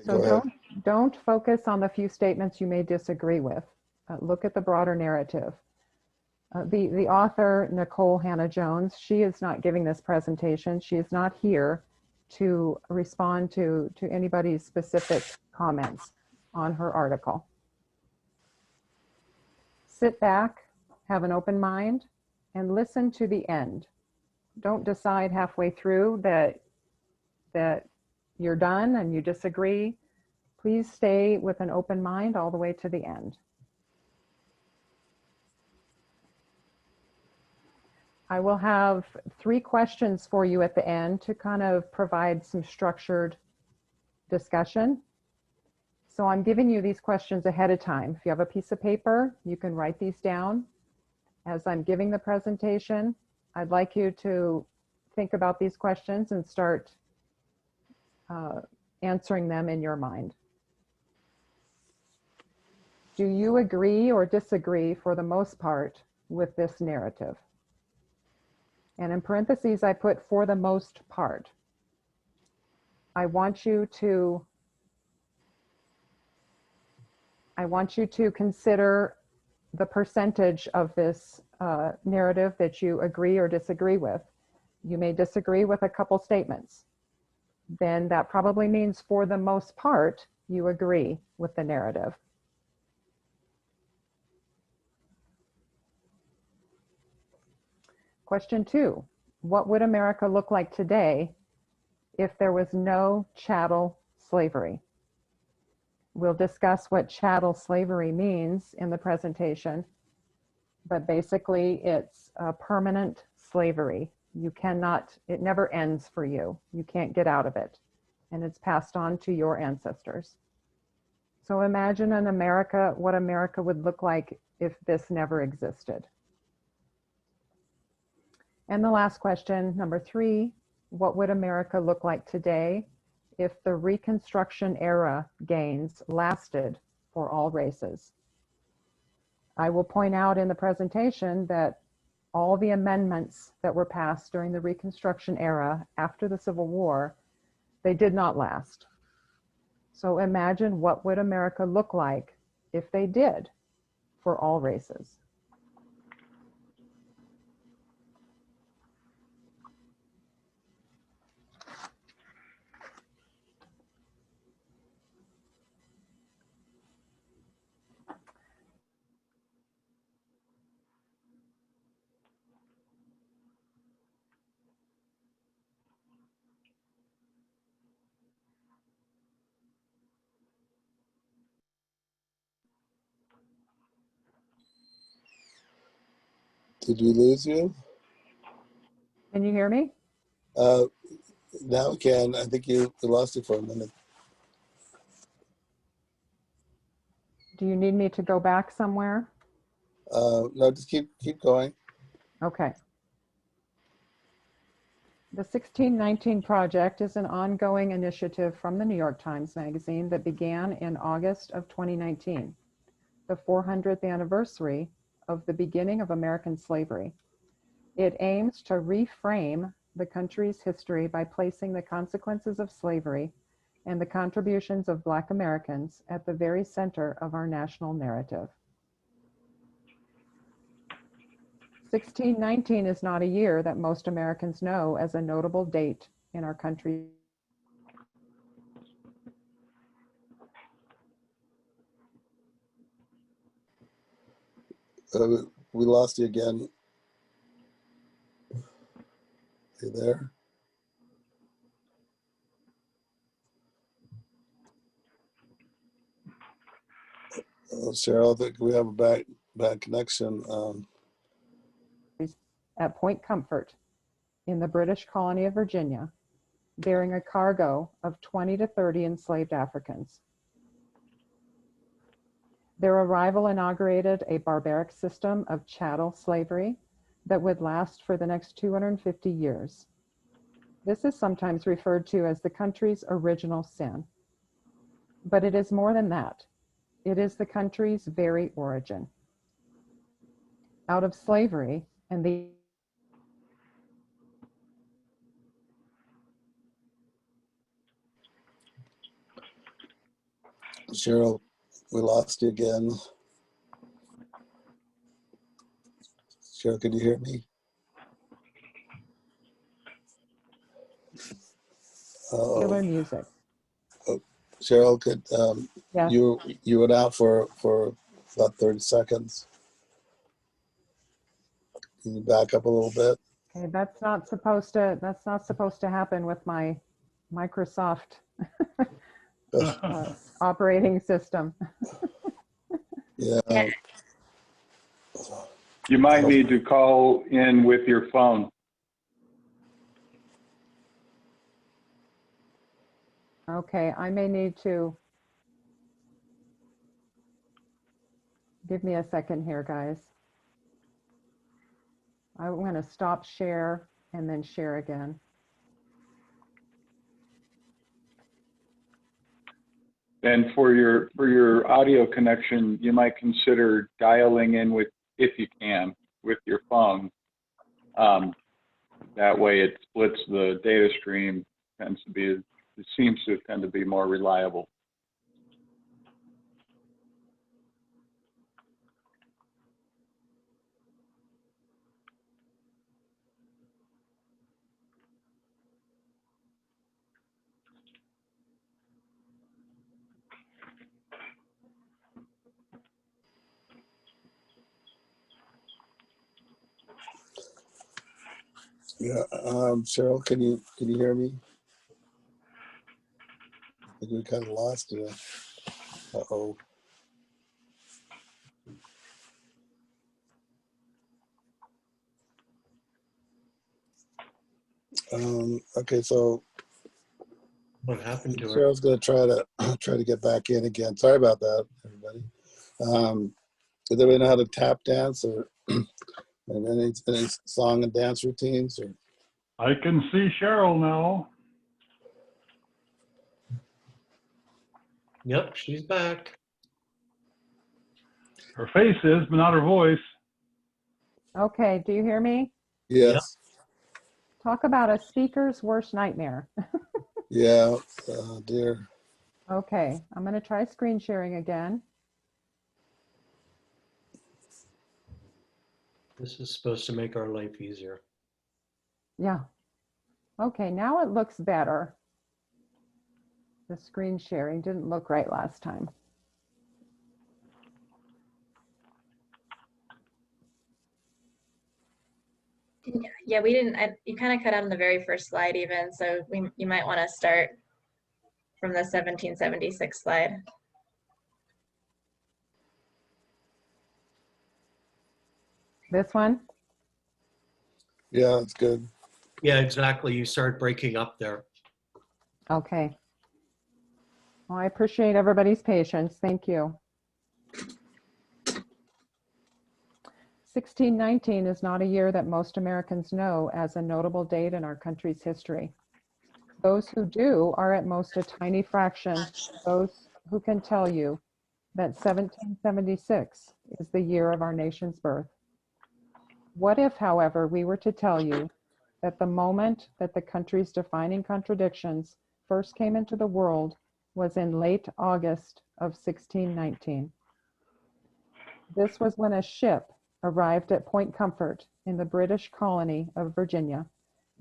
So Go ahead. don't focus on the few statements you may disagree with. Look at the broader narrative. The author, Nikole Hannah-Jones, she is not giving this presentation. She is not here to respond to anybody's specific comments on her article. Sit back, have an open mind, and listen to the end. Don't decide halfway through that you're done and you disagree. Please stay with an open mind all the way to the end. I will have 3 questions for you at the end to kind of provide some structured discussion. So I'm giving you these questions ahead of time. If you have a piece of paper, you can write these down. As I'm giving the presentation, I'd like you to think about these questions and start answering them in your mind. Do you agree or disagree for the most part with this narrative? And in parentheses, I put for the most part. I want you to consider the percentage of this narrative that you agree or disagree with. You may disagree with a couple statements. Then that probably means for the most part, you agree with the narrative. Question 2, what would America look like today if there was no chattel slavery? We'll discuss what chattel slavery means in the presentation, but basically it's a permanent slavery. You cannot, it never ends for you. You can't get out of it, and it's passed on to your ancestors. So imagine an America, what America would look like if this never existed. And the last question, number 3, what would America look like today if the Reconstruction era gains lasted for all races? I will point out in the presentation that all the amendments that were passed during the Reconstruction era after the Civil War, they did not last. So imagine what would America look like if they did for all races. Did we lose you? Can you hear me? Now we can. I think you lost it for a minute. Do you need me to go back somewhere? No, just keep going. Okay. The 1619 Project is an ongoing initiative from the New York Times Magazine that began in August of 2019, the 400th anniversary of the beginning of American slavery. It aims to reframe the country's history by placing the consequences of slavery and the contributions of Black Americans at the very center of our national narrative. 1619 is not a year that most Americans know as a notable date in our country. We lost you again. You there? Sheryl, I think we have a bad connection. At Point Comfort in the British colony of Virginia, bearing a cargo of 20 to 30 enslaved Africans. Their arrival inaugurated a barbaric system of chattel slavery that would last for the next 250 years. This is sometimes referred to as the country's original sin. But it is more than that. It is the country's very origin. Out of slavery and the Cheryl, we lost you again. Cheryl, can you hear me? Popular music. Oh, Cheryl, could Yes. you went out for about 30 seconds. Can you back up a little bit? Okay, that's not supposed to happen with my Microsoft operating system. Yeah. You might need to call in with your phone. Okay, I may need to. Give me a second here, guys. I'm going to stop share and then share again. And for your audio connection, you might consider dialing in with, if you can, with your phone. That way it splits the data stream, it seems to tend to be more reliable. Yeah. Cheryl, can you hear me? I think we kind of lost you. Uh-oh. Okay, so What happened to her? Cheryl's going to try to get back in again. Sorry about that, everybody. Does anybody know how to tap dance or and any song and dance routines? Or I can see Cheryl now. Yep, she's back. Her face is, but not her voice. Okay, do you hear me? yes, Talk about a speaker's worst nightmare. yeah, dear. Okay, I'm going to try screen sharing again. This is supposed to make our life easier. Yeah. Okay, now it looks better. The screen sharing didn't look right last time. Yeah, we didn't, you kind of cut out on the very first slide even, so you might want to start from the 1776 slide. This one? Yeah, it's good. Yeah, exactly. You start breaking up there. Okay. Well, I appreciate everybody's patience. Thank you. 1619 is not a year that most Americans know as a notable date in our country's history. Those who do are at most a tiny fraction of those who can tell you that 1776 is the year of our nation's birth. What if, however, we were to tell you that the moment that the country's defining contradictions first came into the world was in late August of 1619? This was when a ship arrived at Point Comfort in the British colony of Virginia,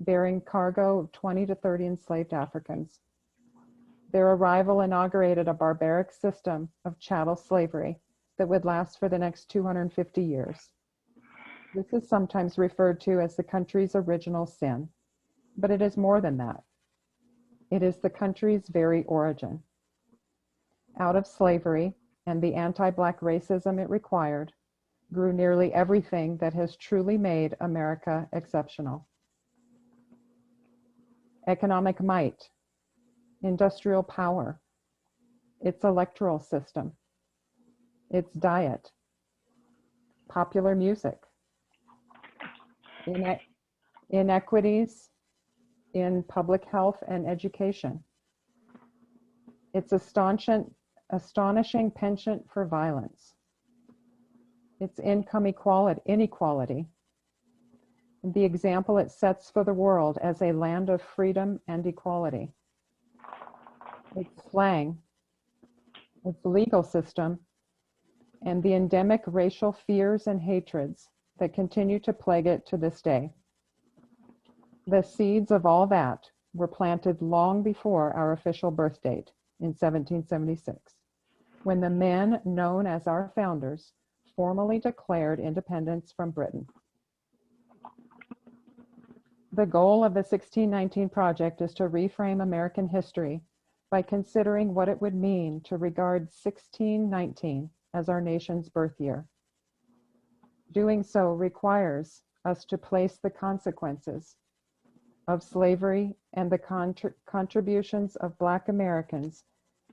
bearing cargo of 20 to 30 enslaved Africans. Their arrival inaugurated a barbaric system of chattel slavery that would last for the next 250 years. This is sometimes referred to as the country's original sin, but it is more than that. It is the country's very origin. Out of slavery and the anti-Black racism it required, grew nearly everything that has truly made America exceptional. Economic might, industrial power, its electoral system, its diet, popular music, inequities in public health and education, its astonishing penchant for violence, its income inequality, and the example it sets for the world as a land of freedom and equality. Its slang, its legal system, and the endemic racial fears and hatreds that continue to plague it to this day. The seeds of all that were planted long before our official birth date in 1776, when the men known as our founders formally declared independence from Britain. The goal of the 1619 Project is to reframe American history by considering what it would mean to regard 1619 as our nation's birth year. Doing so requires us to place the consequences of slavery and the contributions of Black Americans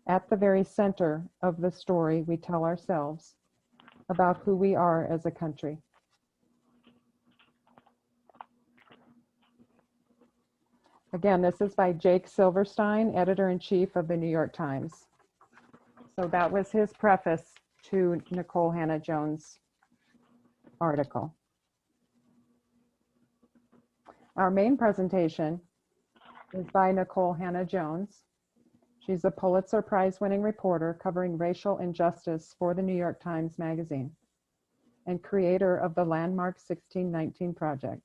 at the very center of the story we tell ourselves about who we are as a country. Again, this is by Jake Silverstein, editor-in-chief of the New York Times. So that was his preface to Nikole Hannah-Jones' article. Our main presentation is by Nikole Hannah-Jones. She's a Pulitzer Prize-winning reporter covering racial injustice for the New York Times Magazine and creator of the landmark 1619 Project.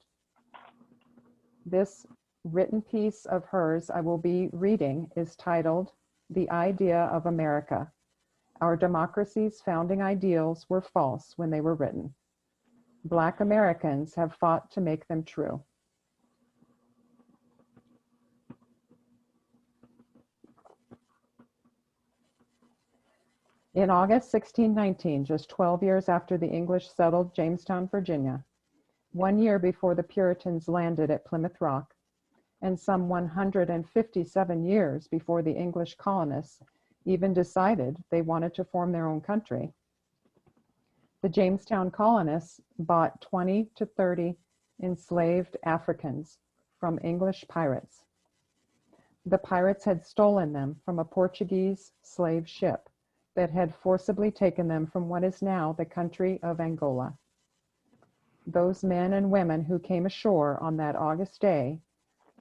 This written piece of hers I will be reading is titled, "The Idea of America. Our democracy's founding ideals were false when they were written. Black Americans have fought to make them true." In August 1619, just 12 years after the English settled Jamestown, Virginia, 1 year before the Puritans landed at Plymouth Rock, and some 157 years before the English colonists even decided they wanted to form their own country, the Jamestown colonists bought 20 to 30 enslaved Africans from English pirates. The pirates had stolen them from a Portuguese slave ship that had forcibly taken them from what is now the country of Angola. Those men and women who came ashore on that August day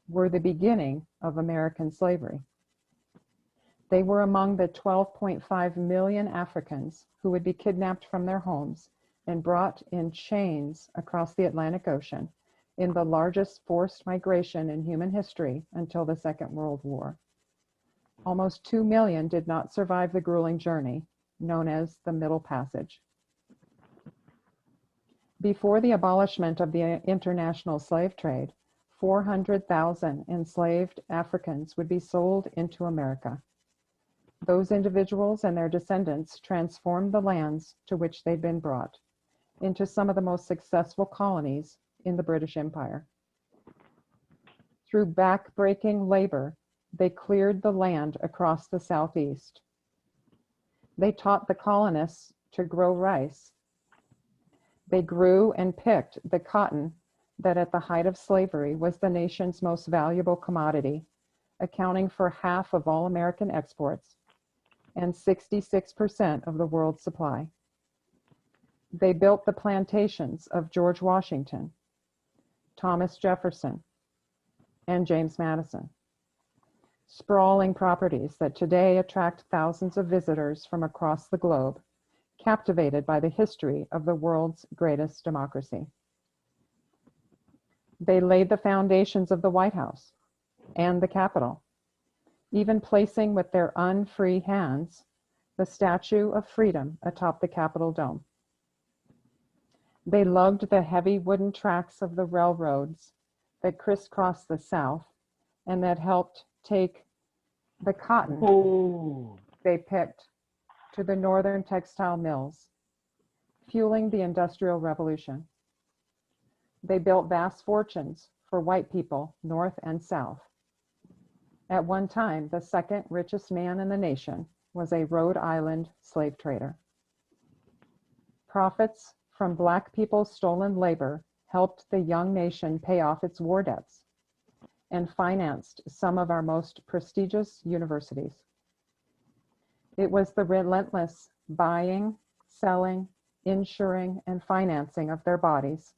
were the beginning of American slavery. They were among the 12.5 million Africans who would be kidnapped from their homes and brought in chains across the Atlantic Ocean in the largest forced migration in human history until the Second World War. Almost 2 million did not survive the grueling journey, known as the Middle Passage. Before the abolishment of the international slave trade, 400,000 enslaved Africans would be sold into America. Those individuals and their descendants transformed the lands to which they'd been brought into some of the most successful colonies in the British Empire. Through back-breaking labor, they cleared the land across the Southeast. They taught the colonists to grow rice. They grew and picked the cotton that at the height of slavery was the nation's most valuable commodity, accounting for half of all American exports and 66% of the world's supply. They built the plantations of George Washington, Thomas Jefferson, and James Madison. Sprawling properties that today attract thousands of visitors from across the globe, captivated by the history of the world's greatest democracy. They laid the foundations of the White House and the Capitol, even placing with their unfree hands the Statue of Freedom atop the Capitol dome. They lugged the heavy wooden tracks of the railroads that crisscrossed the South and that helped take the cotton they picked to the northern textile mills, fueling the Industrial Revolution. They built vast fortunes for white people, North and South. At one time, the second richest man in the nation was a Rhode Island slave trader. Profits from Black people's stolen labor helped the young nation pay off its war debts and financed some of our most prestigious universities. It was the relentless buying, selling, insuring, and financing of their bodies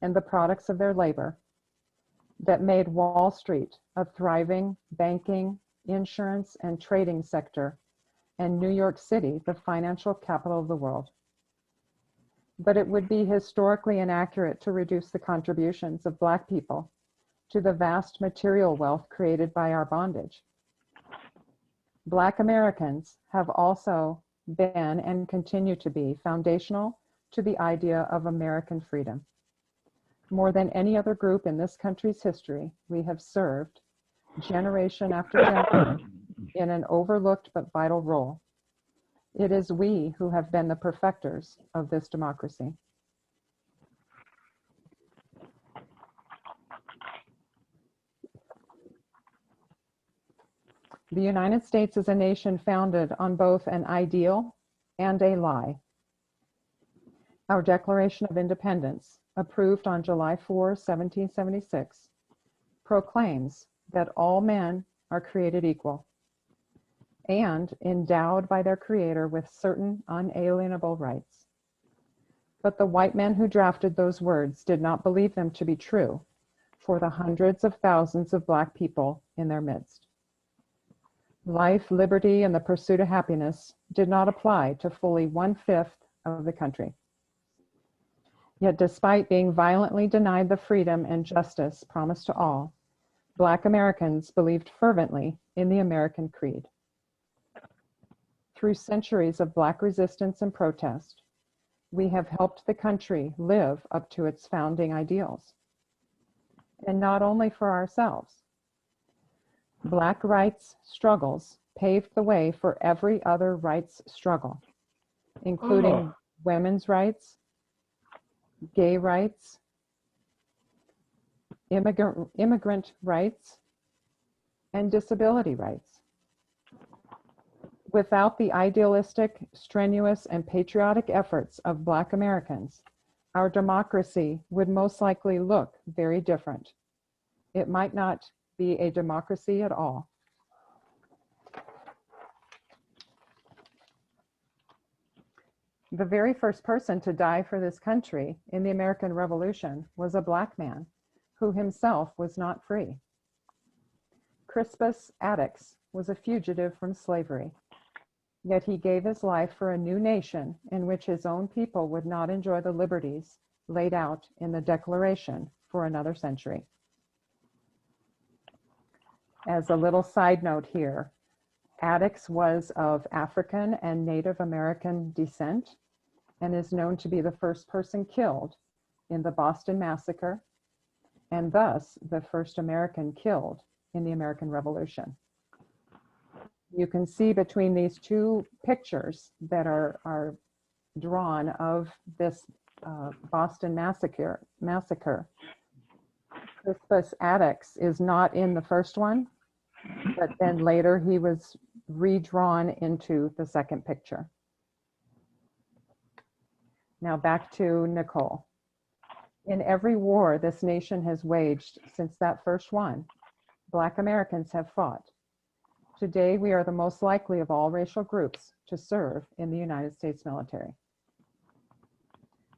and the products of their labor that made Wall Street a thriving banking, insurance, and trading sector and New York City the financial capital of the world. But it would be historically inaccurate to reduce the contributions of Black people to the vast material wealth created by our bondage. Black Americans have also been and continue to be foundational to the idea of American freedom. More than any other group in this country's history, we have served, generation after generation, in an overlooked but vital role. It is we who have been the perfecters of this democracy. The United States is a nation founded on both an ideal and a lie. Our Declaration of Independence, approved on July 4, 1776, proclaims that all men are created equal and endowed by their Creator with certain unalienable rights. But the white men who drafted those words did not believe them to be true for the hundreds of thousands of Black people in their midst. Life, liberty, and the pursuit of happiness did not apply to fully 1/5 of the country. Yet despite being violently denied the freedom and justice promised to all, Black Americans believed fervently in the American creed. Through centuries of Black resistance and protest, we have helped the country live up to its founding ideals. And not only for ourselves. Black rights struggles paved the way for every other rights struggle, including women's rights, gay rights, immigrant rights, and disability rights. Without the idealistic, strenuous, and patriotic efforts of Black Americans, our democracy would most likely look very different. It might not be a democracy at all. The very first person to die for this country in the American Revolution was a Black man who himself was not free. Crispus Attucks was a fugitive from slavery, yet he gave his life for a new nation in which his own people would not enjoy the liberties laid out in the Declaration for another century. As a little side note here, Attucks was of African and Native American descent and is known to be the first person killed in the Boston Massacre and thus the first American killed in the American Revolution. You can see between these two pictures that are drawn of this Boston Massacre, Crispus Attucks is not in the first one, but then later he was redrawn into the second picture. Now back to Nikole. In every war this nation has waged since that first one, Black Americans have fought. Today we are the most likely of all racial groups to serve in the United States military.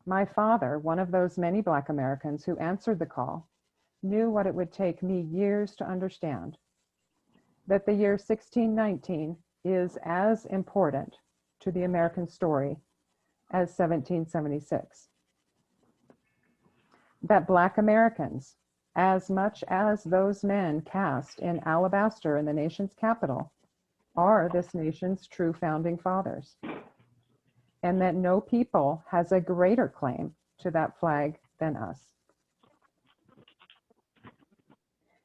My father, one of those many Black Americans who answered the call, knew what it would take me years to understand, that the year 1619 is as important to the American story as 1776. That Black Americans, as much as those men cast in alabaster in the nation's capital, are this nation's true founding fathers, and that no people has a greater claim to that flag than us.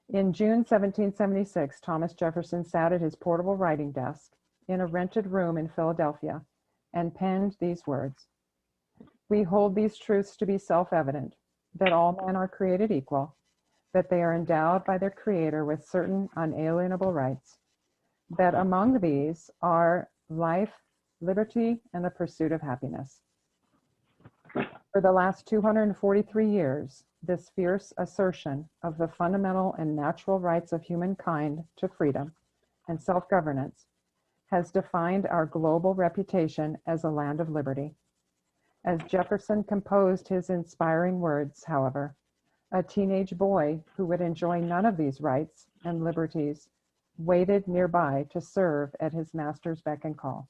In June 1776, Thomas Jefferson sat at his portable writing desk in a rented room in Philadelphia and penned these words: "We hold these truths to be self-evident, that all men are created equal, that they are endowed by their Creator with certain unalienable rights, that among these are life, liberty, and the pursuit of happiness." For the last 243 years, this fierce assertion of the fundamental and natural rights of humankind to freedom and self-governance has defined our global reputation as a land of liberty. As Jefferson composed his inspiring words, however, a teenage boy who would enjoy none of these rights and liberties waited nearby to serve at his master's beck and call.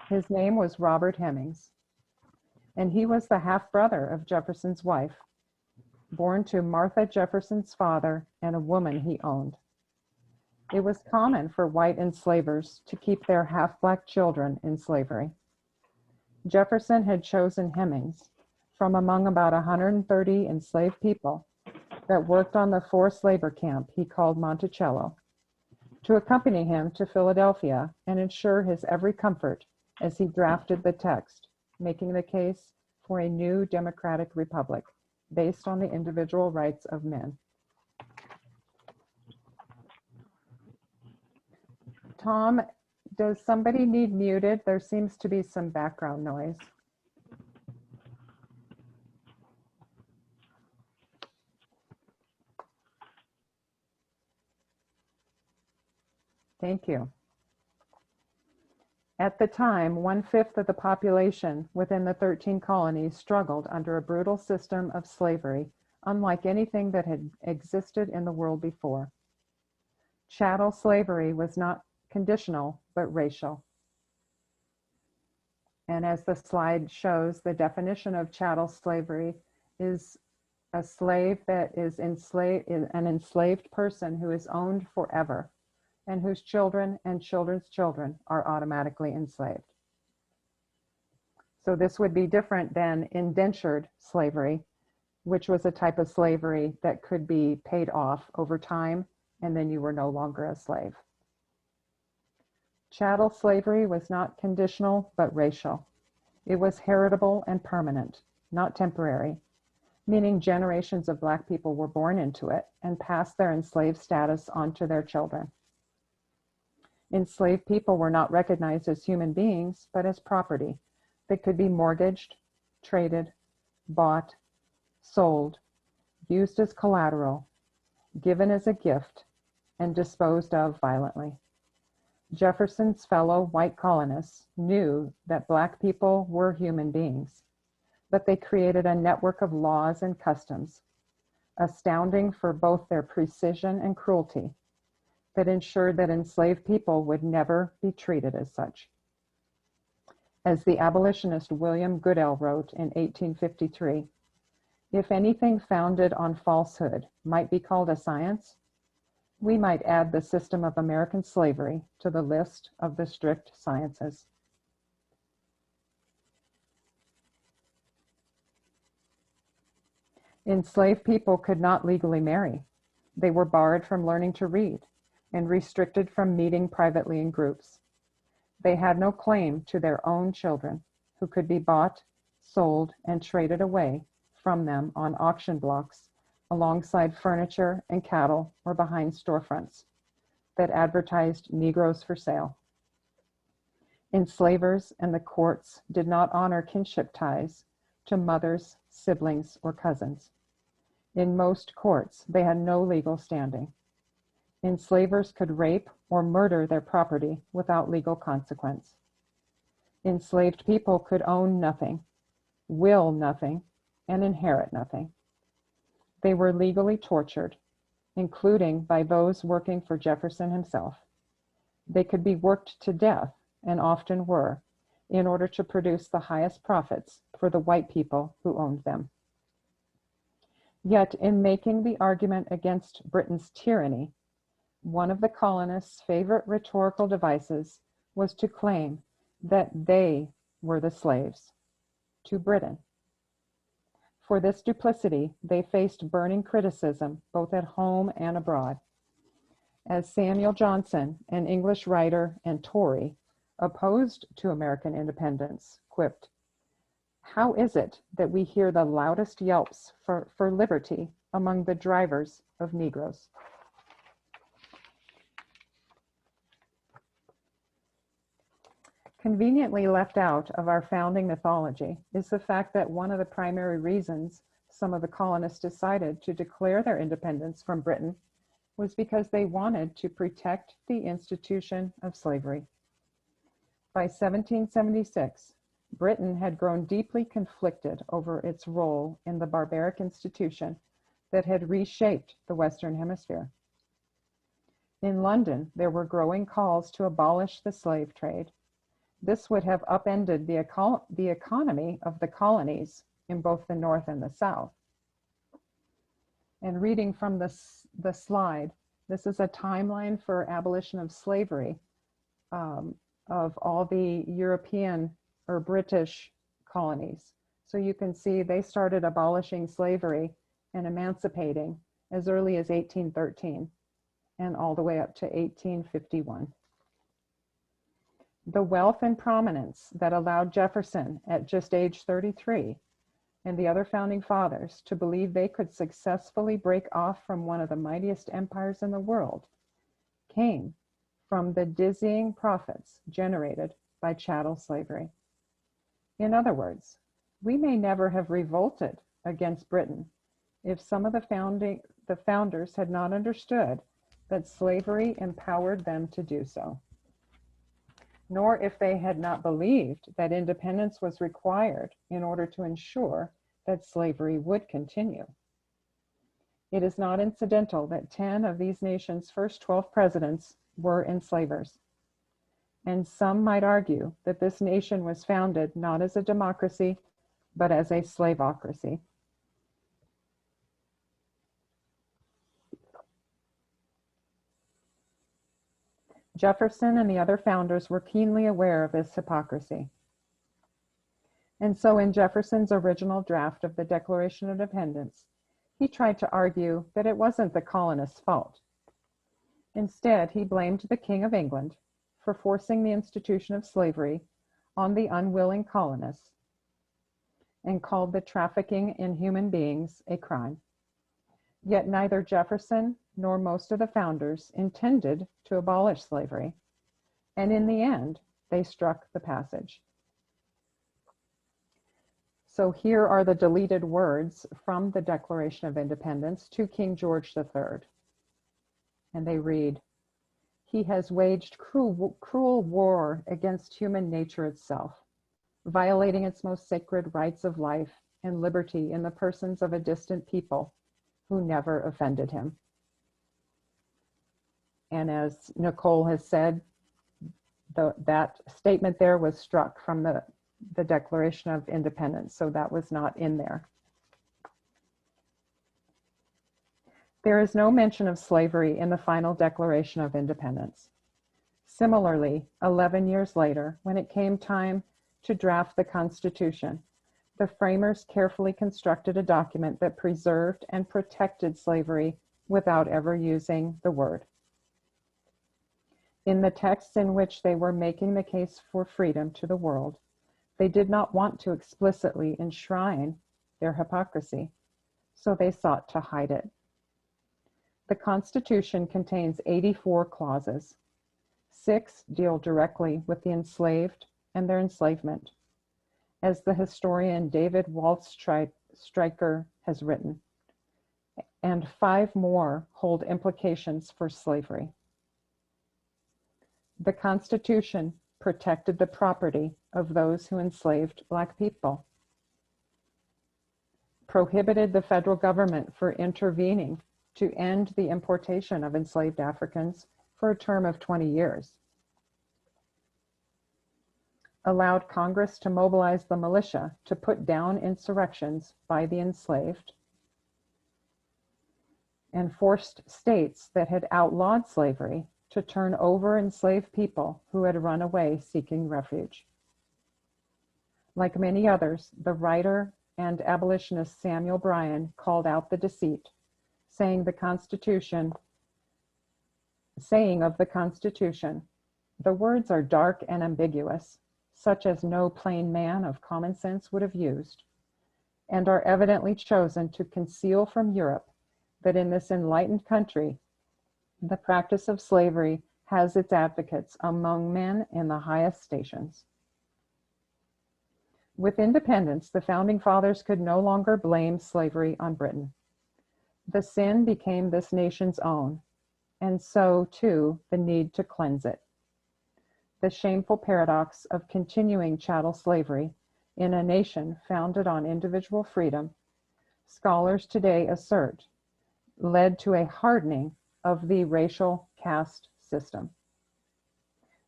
His name was Robert Hemings, and he was the half-brother of Jefferson's wife, born to Martha Jefferson's father and a woman he owned. It was common for white enslavers to keep their half-black children in slavery. Jefferson had chosen Hemings from among about 130 enslaved people that worked on the forced labor camp he called Monticello to accompany him to Philadelphia and ensure his every comfort as he drafted the text, making the case for a new democratic republic based on the individual rights of men. Tom, does somebody need muted? There seems to be some background noise. Thank you. At the time, 1/5 of the population within the 13 colonies struggled under a brutal system of slavery, unlike anything that had existed in the world before. Chattel slavery was not conditional, but racial. And as the slide shows, the definition of chattel slavery is a slave that is an enslaved person who is owned forever and whose children and children's children are automatically enslaved. So this would be different than indentured slavery, which was a type of slavery that could be paid off over time, and then you were no longer a slave. Chattel slavery was not conditional, but racial. It was heritable and permanent, not temporary, meaning generations of Black people were born into it and passed their enslaved status on to their children. Enslaved people were not recognized as human beings, but as property that could be mortgaged, traded, bought, sold, used as collateral, given as a gift, and disposed of violently. Jefferson's fellow white colonists knew that Black people were human beings, but they created a network of laws and customs, astounding for both their precision and cruelty, that ensured that enslaved people would never be treated as such. As the abolitionist William Goodell wrote in 1853, if anything founded on falsehood might be called a science, we might add the system of American slavery to the list of the strict sciences. Enslaved people could not legally marry. They were barred from learning to read and restricted from meeting privately in groups. They had no claim to their own children, who could be bought, sold, and traded away from them on auction blocks alongside furniture and cattle or behind storefronts that advertised Negroes for sale. Enslavers and the courts did not honor kinship ties to mothers, siblings, or cousins. In most courts, they had no legal standing. Enslavers could rape or murder their property without legal consequence. Enslaved people could own nothing, will nothing, and inherit nothing. They were legally tortured, including by those working for Jefferson himself. They could be worked to death, and often were, in order to produce the highest profits for the white people who owned them. Yet, in making the argument against Britain's tyranny, one of the colonists' favorite rhetorical devices was to claim that they were the slaves to Britain. For this duplicity, they faced burning criticism both at home and abroad. As Samuel Johnson, an English writer and Tory, opposed to American independence, quipped, "How is it that we hear the loudest yelps for liberty among the drivers of Negroes?" Conveniently left out of our founding mythology is the fact that one of the primary reasons some of the colonists decided to declare their independence from Britain was because they wanted to protect the institution of slavery. By 1776, Britain had grown deeply conflicted over its role in the barbaric institution that had reshaped the Western Hemisphere. In London, there were growing calls to abolish the slave trade. This would have upended the economy of the colonies in both the North and the South. And reading from the slide, this is a timeline for abolition of slavery of all the European or British colonies. So you can see they started abolishing slavery and emancipating as early as 1813 and all the way up to 1851. The wealth and prominence that allowed Jefferson at just age 33 and the other founding fathers to believe they could successfully break off from one of the mightiest empires in the world came from the dizzying profits generated by chattel slavery. In other words, we may never have revolted against Britain if some of the founders had not understood that slavery empowered them to do so, nor if they had not believed that independence was required in order to ensure that slavery would continue. It is not incidental that 10 of these nations' first 12 presidents were enslavers. And some might argue that this nation was founded not as a democracy, but as a slaveocracy. Jefferson and the other founders were keenly aware of this hypocrisy. And so in Jefferson's original draft of the Declaration of Independence, he tried to argue that it wasn't the colonists' fault. Instead, he blamed the King of England for forcing the institution of slavery on the unwilling colonists and called the trafficking in human beings a crime. Yet neither Jefferson nor most of the founders intended to abolish slavery, and in the end, they struck the passage. So here are the deleted words from the Declaration of Independence to King George III. And they read, "He has waged cruel war against human nature itself, violating its most sacred rights of life and liberty in the persons of a distant people who never offended him." And as Nikole has said, that statement there was struck from the Declaration of Independence, so that was not in there. There is no mention of slavery in the final Declaration of Independence. Similarly, 11 years later, when it came time to draft the Constitution, the framers carefully constructed a document that preserved and protected slavery without ever using the word. In the texts in which they were making the case for freedom to the world, they did not want to explicitly enshrine their hypocrisy, so they sought to hide it. The Constitution contains 84 clauses. 6 deal directly with the enslaved and their enslavement, as the historian David Waldstreicher has written, and 5 more hold implications for slavery. The Constitution protected the property of those who enslaved Black people, prohibited the federal government from intervening to end the importation of enslaved Africans for a term of 20 years, allowed Congress to mobilize the militia to put down insurrections by the enslaved, and forced states that had outlawed slavery to turn over enslaved people who had run away seeking refuge. Like many others, the writer and abolitionist Samuel Bryan called out the deceit, saying of the Constitution, "The words are dark and ambiguous, such as no plain man of common sense would have used, and are evidently chosen to conceal from Europe that in this enlightened country, the practice of slavery has its advocates among men in the highest stations." With independence, the Founding Fathers could no longer blame slavery on Britain. The sin became this nation's own, and so, too, the need to cleanse it. The shameful paradox of continuing chattel slavery in a nation founded on individual freedom, scholars today assert, led to a hardening of the racial caste system.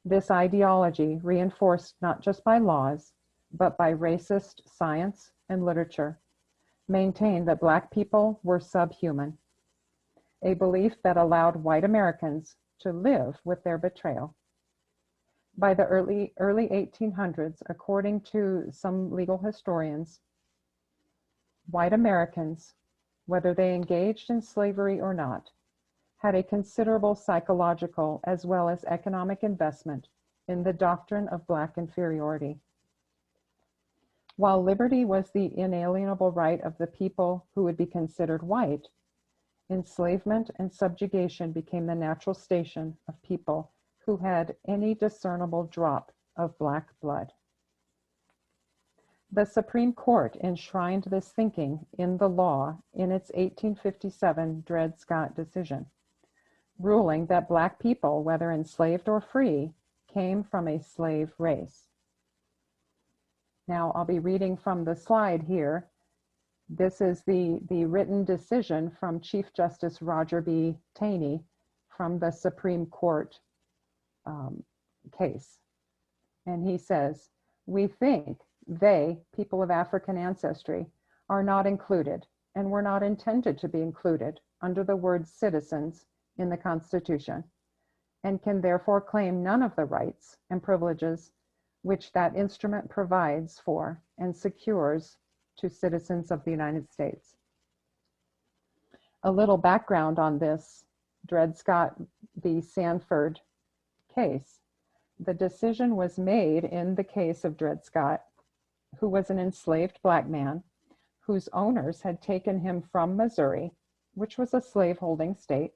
This ideology, reinforced not just by laws, but by racist science and literature, maintained that Black people were subhuman, a belief that allowed white Americans to live with their betrayal. By the early 1800s, according to some legal historians, white Americans, whether they engaged in slavery or not, had a considerable psychological as well as economic investment in the doctrine of Black inferiority. While liberty was the inalienable right of the people who would be considered white, enslavement and subjugation became the natural station of people who had any discernible drop of Black blood. The Supreme Court enshrined this thinking in the law in its 1857 Dred Scott decision, ruling that Black people, whether enslaved or free, came from a slave race. Now, I'll be reading from the slide here. This is the written decision from Chief Justice Roger B. Taney from the Supreme Court case. And he says, "We think they, people of African ancestry, are not included and were not intended to be included under the word citizens in the Constitution, and can therefore claim none of the rights and privileges which that instrument provides for and secures to citizens of the United States." A little background on this Dred Scott v. Sanford case. The decision was made in the case of Dred Scott, who was an enslaved Black man whose owners had taken him from Missouri, which was a slaveholding state,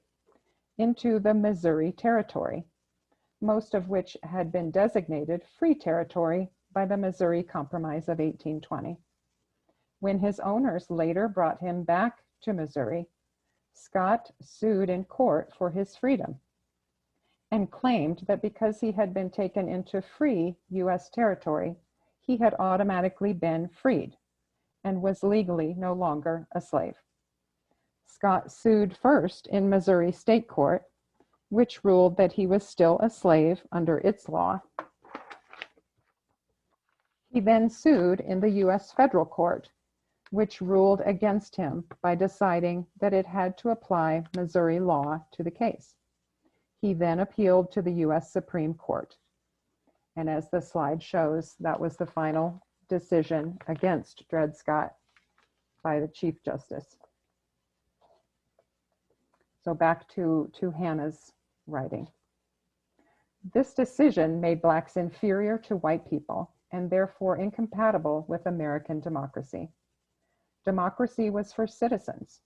into the Missouri Territory, most of which had been designated free territory by the Missouri Compromise of 1820. When his owners later brought him back to Missouri, Scott sued in court for his freedom and claimed that because he had been taken into free U.S. territory, he had automatically been freed and was legally no longer a slave. Scott sued first in Missouri State Court, which ruled that he was still a slave under its law. He then sued in the U.S. Federal Court, which ruled against him by deciding that it had to apply Missouri law to the case. He then appealed to the U.S. Supreme Court. And as the slide shows, that was the final decision against Dred Scott by the Chief Justice. So back to Hannah's writing. This decision made Blacks inferior to white people and therefore incompatible with American democracy. Democracy was for citizens,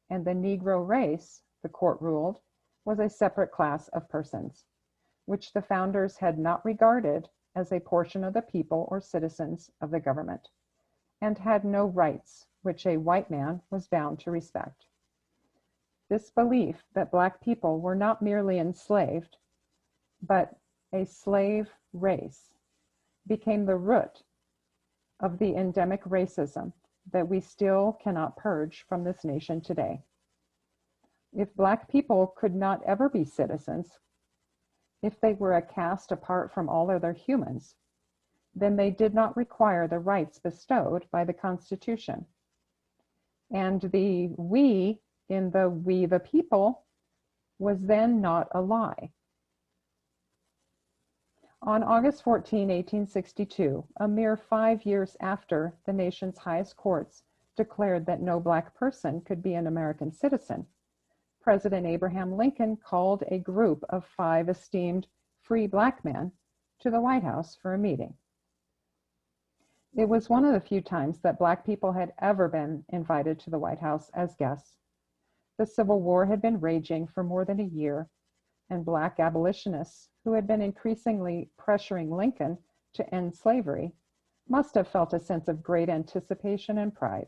and the Negro race, the court ruled, was a separate class of persons, which the founders had not regarded as a portion of the people or citizens of the government, and had no rights which a white man was bound to respect. This belief that Black people were not merely enslaved, but a slave race, became the root of the endemic racism that we still cannot purge from this nation today. If Black people could not ever be citizens, if they were a caste apart from all other humans, then they did not require the rights bestowed by the Constitution. And the we in the we the people was then not a lie. On August 14, 1862, a mere 5 years after the nation's highest courts declared that no Black person could be an American citizen, President Abraham Lincoln called a group of 5 esteemed free Black men to the White House for a meeting. It was one of the few times that Black people had ever been invited to the White House as guests. The Civil War had been raging for more than a year, and Black abolitionists who had been increasingly pressuring Lincoln to end slavery must have felt a sense of great anticipation and pride.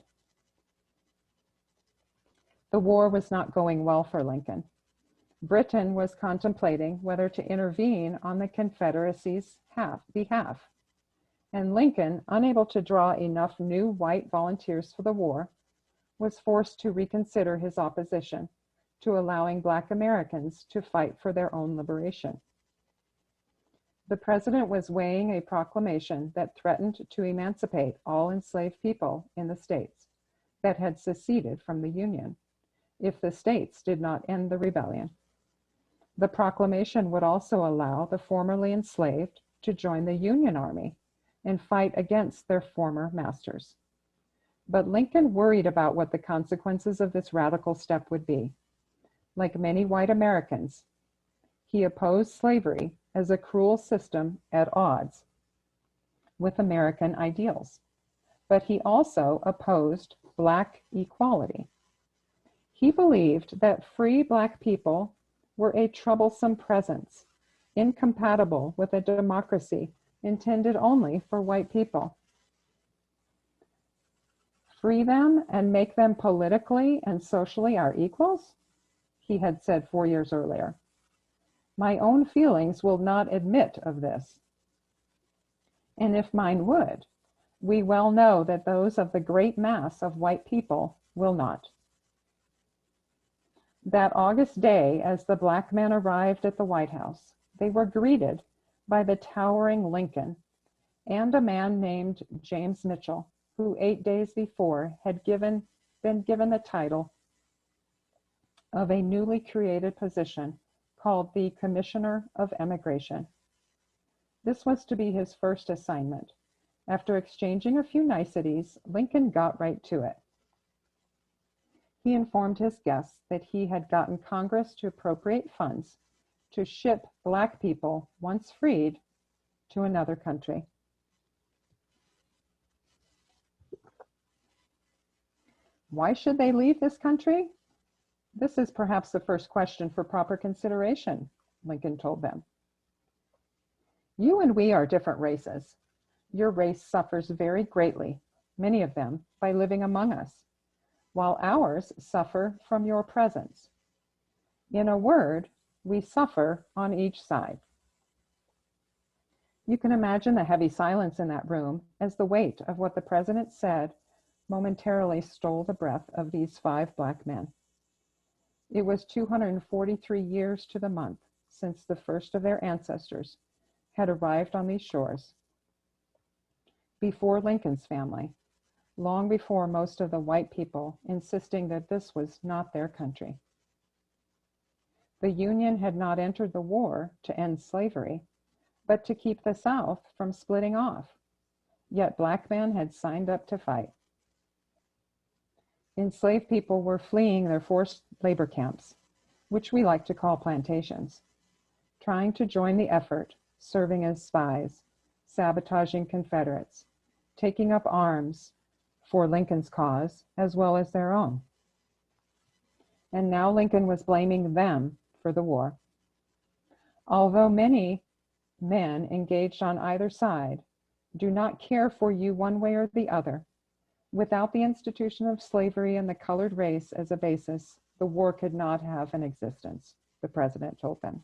The war was not going well for Lincoln. Britain was contemplating whether to intervene on the Confederacy's behalf, and Lincoln, unable to draw enough new white volunteers for the war, was forced to reconsider his opposition to allowing Black Americans to fight for their own liberation. The president was weighing a proclamation that threatened to emancipate all enslaved people in the states that had seceded from the Union if the states did not end the rebellion. The proclamation would also allow the formerly enslaved to join the Union Army and fight against their former masters. But Lincoln worried about what the consequences of this radical step would be. Like many white Americans, he opposed slavery as a cruel system at odds with American ideals. But he also opposed Black equality. He believed that free Black people were a troublesome presence, incompatible with a democracy intended only for white people. Free them and make them politically and socially our equals, he had said 4 years earlier. My own feelings will not admit of this. And if mine would, we well know that those of the great mass of white people will not. That August day, as the Black men arrived at the White House, they were greeted by the towering Lincoln and a man named James Mitchell, who 8 days before had been given the title of a newly created position called the Commissioner of Emigration. This was to be his first assignment. After exchanging a few niceties, Lincoln got right to it. He informed his guests that he had gotten Congress to appropriate funds to ship Black people, once freed, to another country. Why should they leave this country? This is perhaps the first question for proper consideration, Lincoln told them. You and we are different races. Your race suffers very greatly, many of them, by living among us, while ours suffer from your presence. In a word, we suffer on each side. You can imagine the heavy silence in that room as the weight of what the president said momentarily stole the breath of these 5 Black men. It was 243 years to the month since the first of their ancestors had arrived on these shores. Before Lincoln's family, long before most of the white people insisting that this was not their country. The Union had not entered the war to end slavery, but to keep the South from splitting off. Yet Black men had signed up to fight. Enslaved people were fleeing their forced labor camps, which we like to call plantations, trying to join the effort, serving as spies, sabotaging Confederates, taking up arms for Lincoln's cause as well as their own. And now Lincoln was blaming them for the war. Although many men engaged on either side do not care for you one way or the other, without the institution of slavery and the colored race as a basis, the war could not have an existence, the president told them.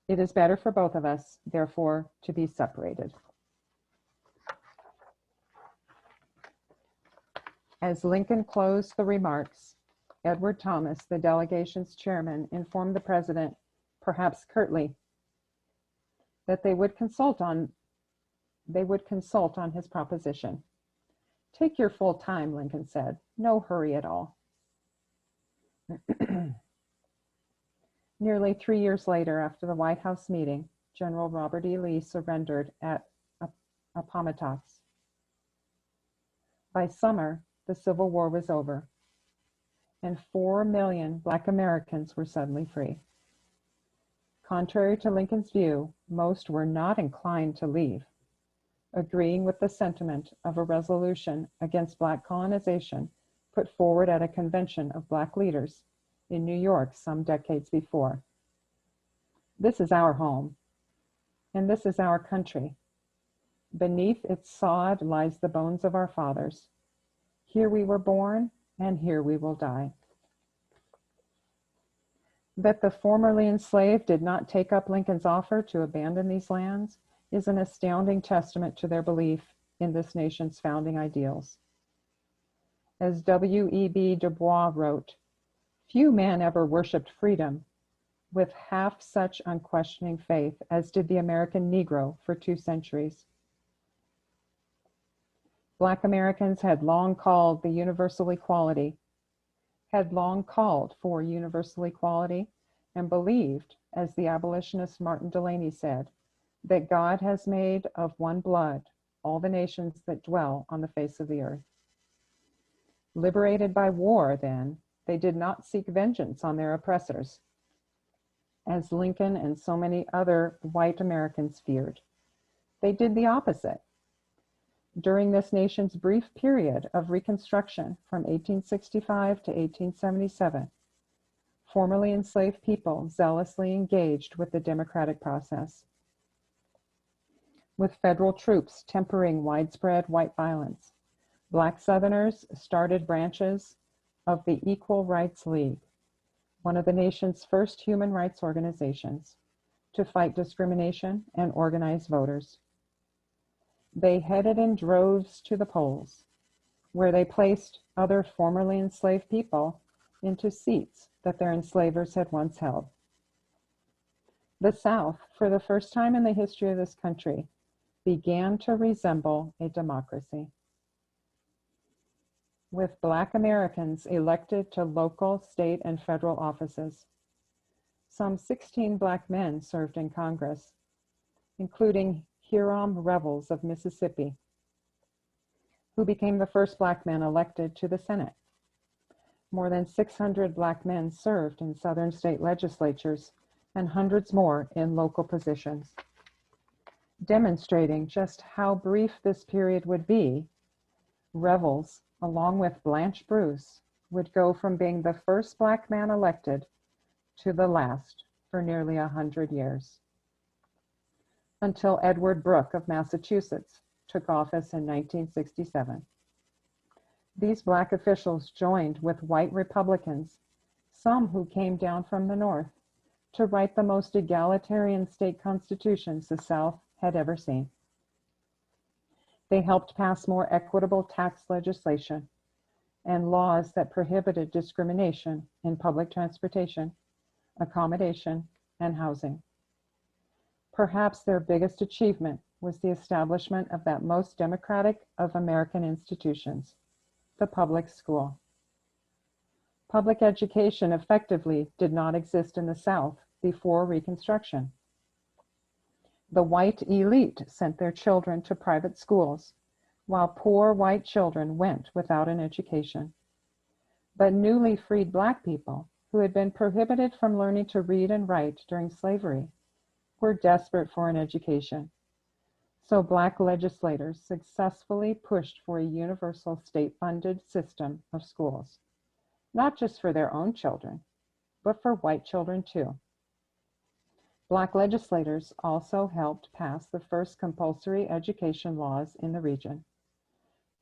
It is better for both of us, therefore, to be separated. As Lincoln closed the remarks, Edward Thomas, the delegation's chairman, informed the president, perhaps curtly, that they would consult on his proposition. Take your full time, Lincoln said. No hurry at all. Nearly 3 years later, after the White House meeting, General Robert E. Lee surrendered at Appomattox. By summer, the Civil War was over, and 4 million Black Americans were suddenly free. Contrary to Lincoln's view, most were not inclined to leave, agreeing with the sentiment of a resolution against Black colonization put forward at a convention of Black leaders in New York some decades before. This is our home, and this is our country. Beneath its sod lies the bones of our fathers. Here we were born, and here we will die. That the formerly enslaved did not take up Lincoln's offer to abandon these lands is an astounding testament to their belief in this nation's founding ideals. As W.E.B. Du Bois wrote, Few men ever worshiped freedom with half such unquestioning faith as did the American Negro for 2 centuries. Black Americans had long called for universal equality and believed, as the abolitionist Martin Delany said, that God has made of one blood all the nations that dwell on the face of the earth. Liberated by war, then, they did not seek vengeance on their oppressors, as Lincoln and so many other white Americans feared. They did the opposite. During this nation's brief period of Reconstruction from 1865 to 1877, formerly enslaved people zealously engaged with the democratic process. With federal troops tempering widespread white violence, Black Southerners started branches of the Equal Rights League, one of the nation's first human rights organizations, to fight discrimination and organize voters. They headed in droves to the polls, where they placed other formerly enslaved people into seats that their enslavers had once held. The South, for the first time in the history of this country, began to resemble a democracy. With Black Americans elected to local, state, and federal offices, some 16 Black men served in Congress, including Hiram Revels of Mississippi, who became the first Black man elected to the Senate. More than 600 Black men served in Southern state legislatures and hundreds more in local positions. Demonstrating just how brief this period would be, Revels, along with Blanche Bruce, would go from being the first Black man elected to the last for nearly 100 years, until Edward Brooke of Massachusetts took office in 1967. These Black officials joined with white Republicans, some who came down from the North, to write the most egalitarian state constitutions the South had ever seen. They helped pass more equitable tax legislation and laws that prohibited discrimination in public transportation, accommodation, and housing. Perhaps their biggest achievement was the establishment of that most democratic of American institutions, the public school. Public education effectively did not exist in the South before Reconstruction. The white elite sent their children to private schools, while poor white children went without an education. But newly freed Black people, who had been prohibited from learning to read and write during slavery, were desperate for an education. So Black legislators successfully pushed for a universal state-funded system of schools, not just for their own children, but for white children too. Black legislators also helped pass the first compulsory education laws in the region.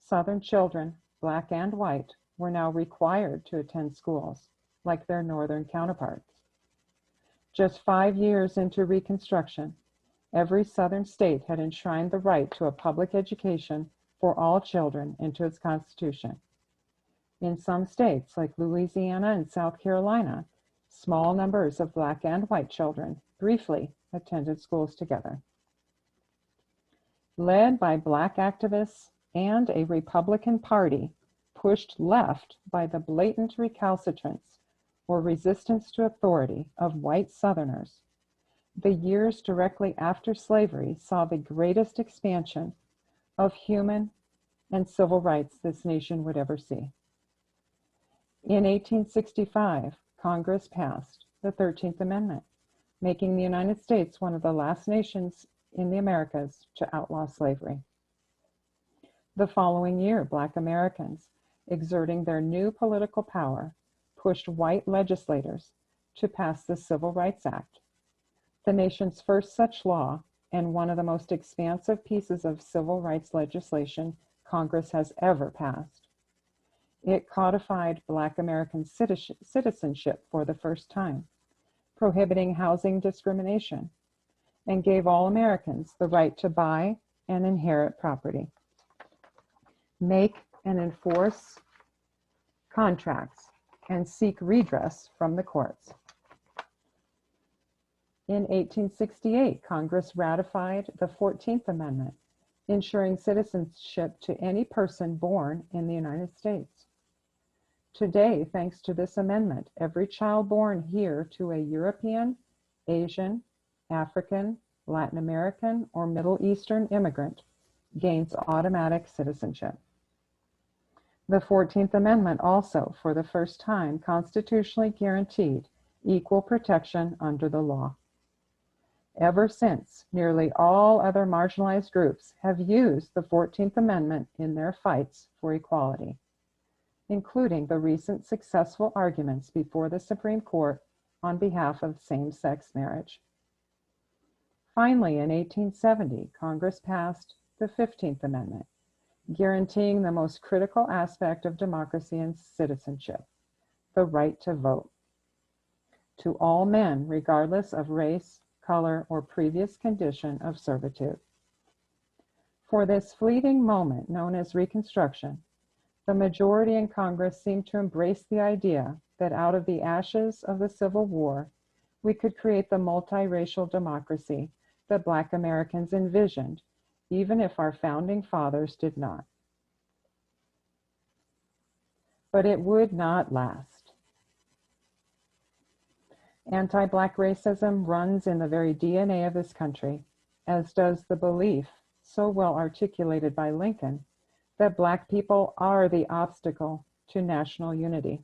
Southern children, Black and white, were now required to attend schools, like their Northern counterparts. Just 5 years into Reconstruction, every Southern state had enshrined the right to a public education for all children into its constitution. In some states, like Louisiana and South Carolina, small numbers of Black and white children briefly attended schools together. Led by Black activists and a Republican Party pushed left by the blatant recalcitrance or resistance to authority of white Southerners, the years directly after slavery saw the greatest expansion of human and civil rights this nation would ever see. In 1865, Congress passed the 13th Amendment, making the United States one of the last nations in the Americas to outlaw slavery. The following year, Black Americans, exerting their new political power, pushed white legislators to pass the Civil Rights Act, the nation's first such law and one of the most expansive pieces of civil rights legislation Congress has ever passed. It codified Black American citizenship for the first time, prohibiting housing discrimination, and gave all Americans the right to buy and inherit property, make and enforce contracts, and seek redress from the courts. In 1868, Congress ratified the 14th Amendment, ensuring citizenship to any person born in the United States. Today, thanks to this amendment, every child born here to a European, Asian, African, Latin American, or Middle Eastern immigrant gains automatic citizenship. The 14th Amendment also, for the first time, constitutionally guaranteed equal protection under the law. Ever since, nearly all other marginalized groups have used the 14th Amendment in their fights for equality, including the recent successful arguments before the Supreme Court on behalf of same-sex marriage. Finally, in 1870, Congress passed the 15th Amendment, guaranteeing the most critical aspect of democracy and citizenship, the right to vote, to all men, regardless of race, color, or previous condition of servitude. For this fleeting moment known as Reconstruction, the majority in Congress seemed to embrace the idea that out of the ashes of the Civil War, we could create the multiracial democracy that Black Americans envisioned, even if our founding fathers did not. But it would not last. Anti-Black racism runs in the very DNA of this country, as does the belief, so well articulated by Lincoln, that Black people are the obstacle to national unity.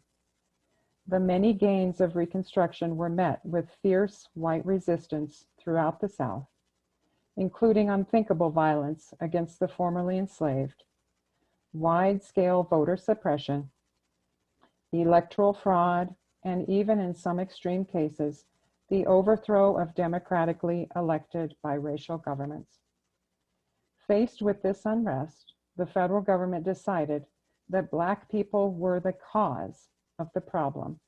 The many gains of Reconstruction were met with fierce white resistance throughout the South, including unthinkable violence against the formerly enslaved, wide-scale voter suppression, electoral fraud, and even in some extreme cases, the overthrow of democratically elected biracial governments. Faced with this unrest, the federal government decided that Black people were the cause of the problem,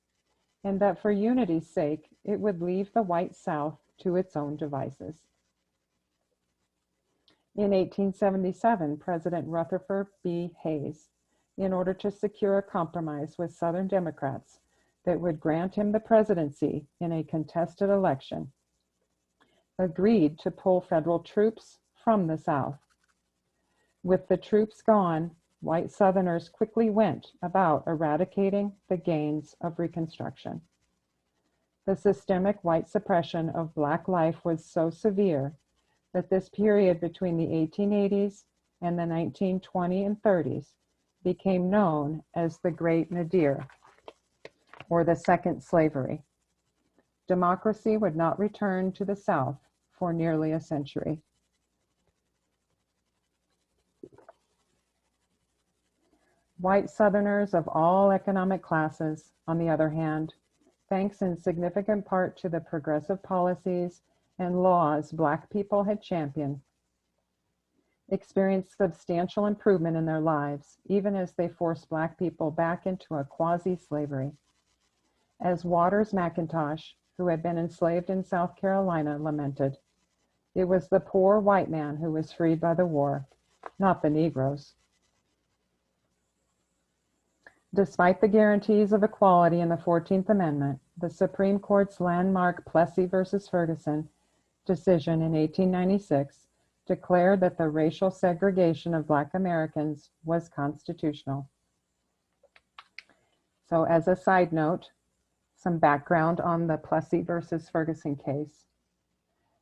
and that for unity's sake, it would leave the white South to its own devices. In 1877, President Rutherford B. Hayes, in order to secure a compromise with Southern Democrats that would grant him the presidency in a contested election, agreed to pull federal troops from the South. With the troops gone, white Southerners quickly went about eradicating the gains of Reconstruction. The systemic white suppression of Black life was so severe that this period between the 1880s and the 1920s and 30s became known as the Great Nadir, or the Second Slavery. Democracy would not return to the South for nearly a century. White Southerners of all economic classes, on the other hand, thanks in significant part to the progressive policies and laws Black people had championed, experienced substantial improvement in their lives, even as they forced Black people back into a quasi-slavery. As Waters McIntosh, who had been enslaved in South Carolina, lamented, "It was the poor white man who was freed by the war, not the Negroes." Despite the guarantees of equality in the 14th Amendment, the Supreme Court's landmark Plessy versus Ferguson decision in 1896 declared that the racial segregation of Black Americans was constitutional. So as a side note, some background on the Plessy versus Ferguson case.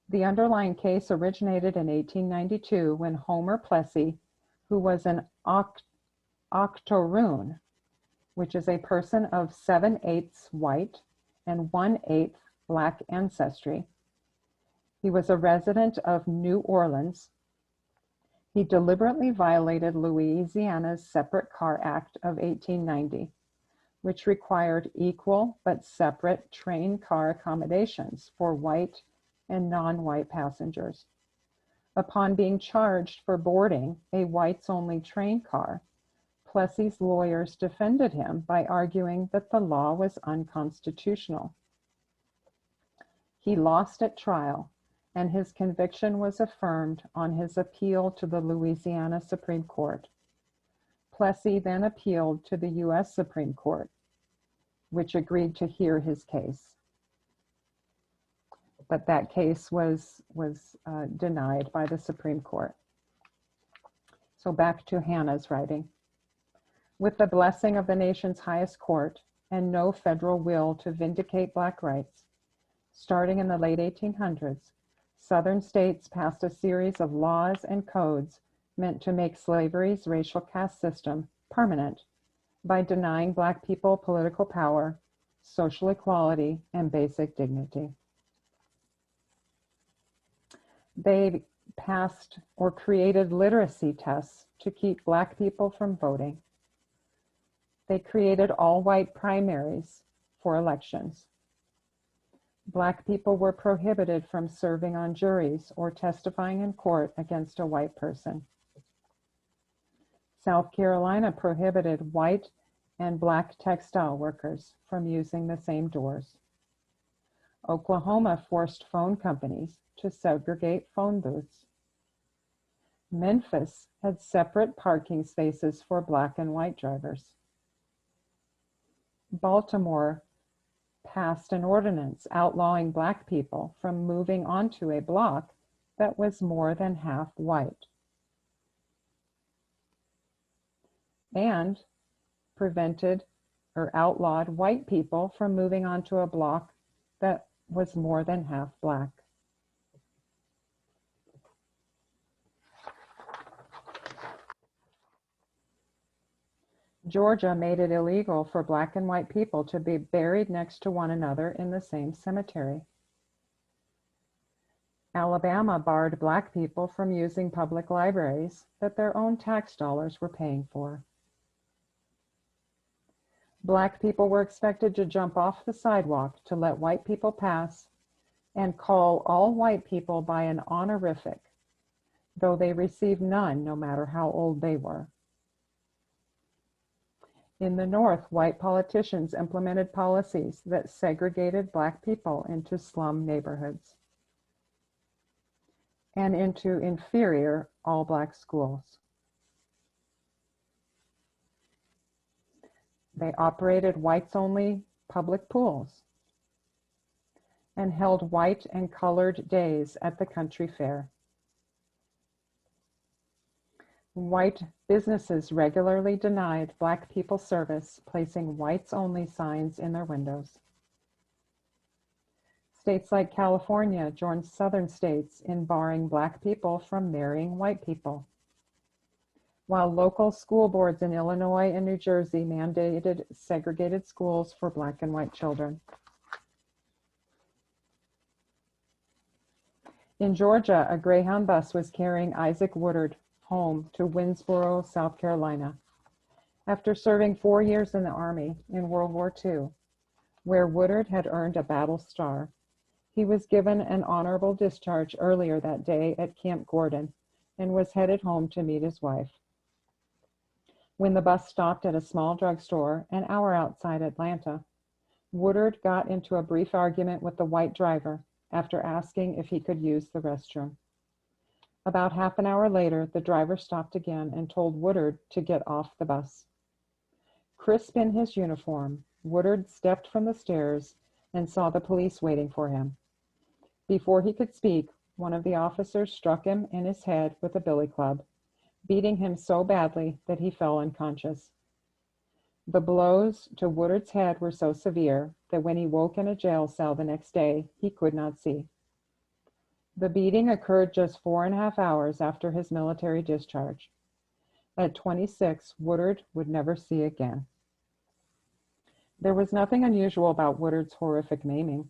The underlying case originated in 1892 when Homer Plessy, who was an octoroon, which is a person of 7/8 white and 1/8 Black ancestry. He was a resident of New Orleans. He deliberately violated Louisiana's Separate Car Act of 1890, which required equal but separate train car accommodations for white and non-white passengers. Upon being charged for boarding a whites-only train car, Plessy's lawyers defended him by arguing that the law was unconstitutional. He lost at trial, and his conviction was affirmed on his appeal to the Louisiana Supreme Court. Plessy then appealed to the U.S. Supreme Court, which agreed to hear his case. But that case was denied by the Supreme Court. So back to Hannah's writing. With the blessing of the nation's highest court and no federal will to vindicate Black rights, starting in the late 1800s, Southern states passed a series of laws and codes meant to make slavery's racial caste system permanent by denying Black people political power, social equality, and basic dignity. They passed or created literacy tests to keep Black people from voting. They created all-white primaries for elections. Black people were prohibited from serving on juries or testifying in court against a white person. South Carolina prohibited white and Black textile workers from using the same doors. Oklahoma forced phone companies to segregate phone booths. Memphis had separate parking spaces for Black and white drivers. Baltimore passed an ordinance outlawing Black people from moving onto a block that was more than half white, and prevented or outlawed white people from moving onto a block that was more than half Black. Georgia made it illegal for Black and white people to be buried next to one another in the same cemetery. Alabama barred Black people from using public libraries that their own tax dollars were paying for. Black people were expected to jump off the sidewalk to let white people pass and call all white people by an honorific, though they received none no matter how old they were. In the North, white politicians implemented policies that segregated Black people into slum neighborhoods and into inferior all-Black schools. They operated whites-only public pools and held white and colored days at the country fair. White businesses regularly denied Black people service, placing whites-only signs in their windows. States like California joined Southern states in barring Black people from marrying white people, while local school boards in Illinois and New Jersey mandated segregated schools for Black and white children. In Georgia, a Greyhound bus was carrying Isaac Woodard home to Winnsboro, South Carolina, after serving 4 years in the Army in World War II, where Woodard had earned a battle star. He was given an honorable discharge earlier that day at Camp Gordon and was headed home to meet his wife. When the bus stopped at a small drugstore an hour outside Atlanta, Woodard got into a brief argument with the white driver after asking if he could use the restroom. About half an hour later, the driver stopped again and told Woodard to get off the bus. Crisp in his uniform, Woodard stepped from the stairs and saw the police waiting for him. Before he could speak, one of the officers struck him in his head with a billy club, beating him so badly that he fell unconscious. The blows to Woodard's head were so severe that when he woke in a jail cell the next day, he could not see. The beating occurred just 4.5 hours after his military discharge. At 26, Woodard would never see again. There was nothing unusual about Woodard's horrific maiming.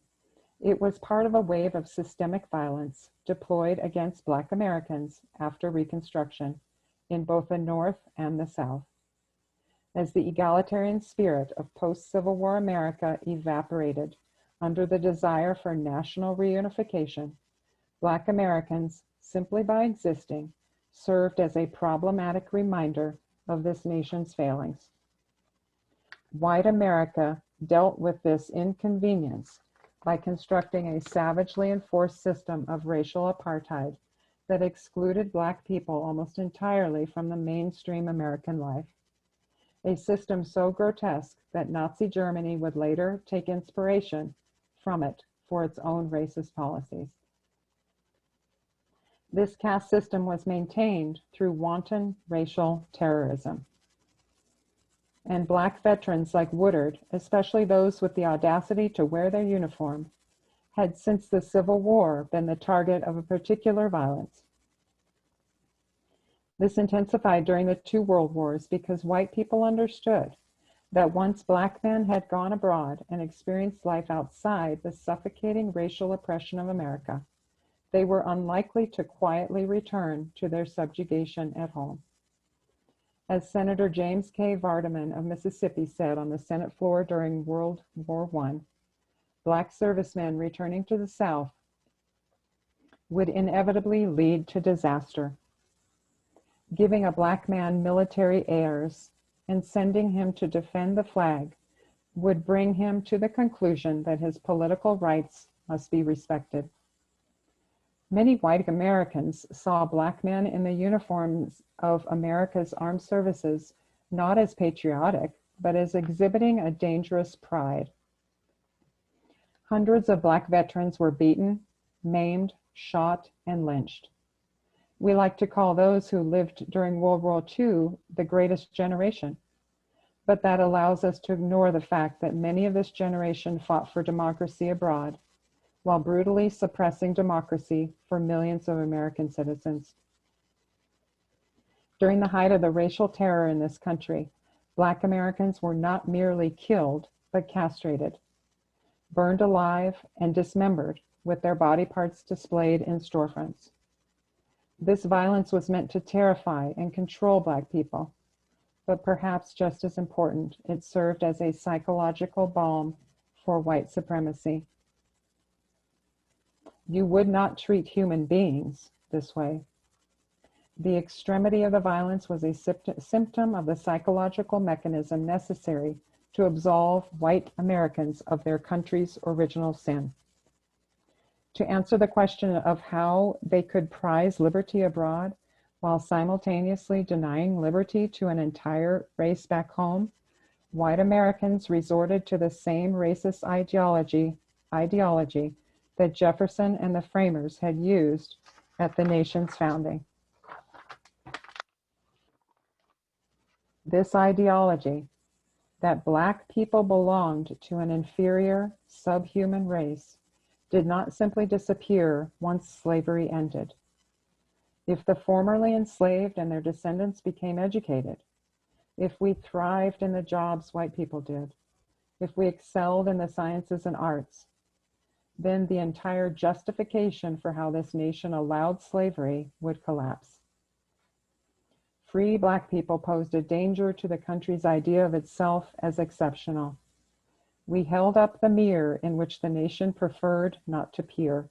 It was part of a wave of systemic violence deployed against Black Americans after Reconstruction in both the North and the South. As the egalitarian spirit of post-Civil War America evaporated under the desire for national reunification, Black Americans, simply by existing, served as a problematic reminder of this nation's failings. White America dealt with this inconvenience by constructing a savagely enforced system of racial apartheid that excluded Black people almost entirely from the mainstream American life. a system so grotesque that Nazi Germany would later take inspiration from it for its own racist policies. This caste system was maintained through wanton racial terrorism. And Black veterans like Woodard, especially those with the audacity to wear their uniform, had since the Civil War been the target of a particular violence. This intensified during the two world wars because white people understood that once Black men had gone abroad and experienced life outside the suffocating racial oppression of America, they were unlikely to quietly return to their subjugation at home. As Senator James K. Vardaman of Mississippi said on the Senate floor during World War I, Black servicemen returning to the South would inevitably lead to disaster. Giving a Black man military airs and sending him to defend the flag would bring him to the conclusion that his political rights must be respected. Many white Americans saw Black men in the uniforms of America's armed services not as patriotic, but as exhibiting a dangerous pride. Hundreds of Black veterans were beaten, maimed, shot, and lynched. We like to call those who lived during World War II the greatest generation, but that allows us to ignore the fact that many of this generation fought for democracy abroad, while brutally suppressing democracy for millions of American citizens. During the height of the racial terror in this country, Black Americans were not merely killed, but castrated, burned alive, and dismembered with their body parts displayed in storefronts. This violence was meant to terrify and control Black people, but perhaps just as important, it served as a psychological balm for white supremacy. You would not treat human beings this way. The extremity of the violence was a symptom of the psychological mechanism necessary to absolve white Americans of their country's original sin. To answer the question of how they could prize liberty abroad while simultaneously denying liberty to an entire race back home, white Americans resorted to the same racist ideology that Jefferson and the framers had used at the nation's founding. This ideology, that Black people belonged to an inferior, subhuman race, did not simply disappear once slavery ended. If the formerly enslaved and their descendants became educated, if we thrived in the jobs white people did, if we excelled in the sciences and arts, then the entire justification for how this nation allowed slavery would collapse. Free Black people posed a danger to the country's idea of itself as exceptional. We held up the mirror in which the nation preferred not to peer.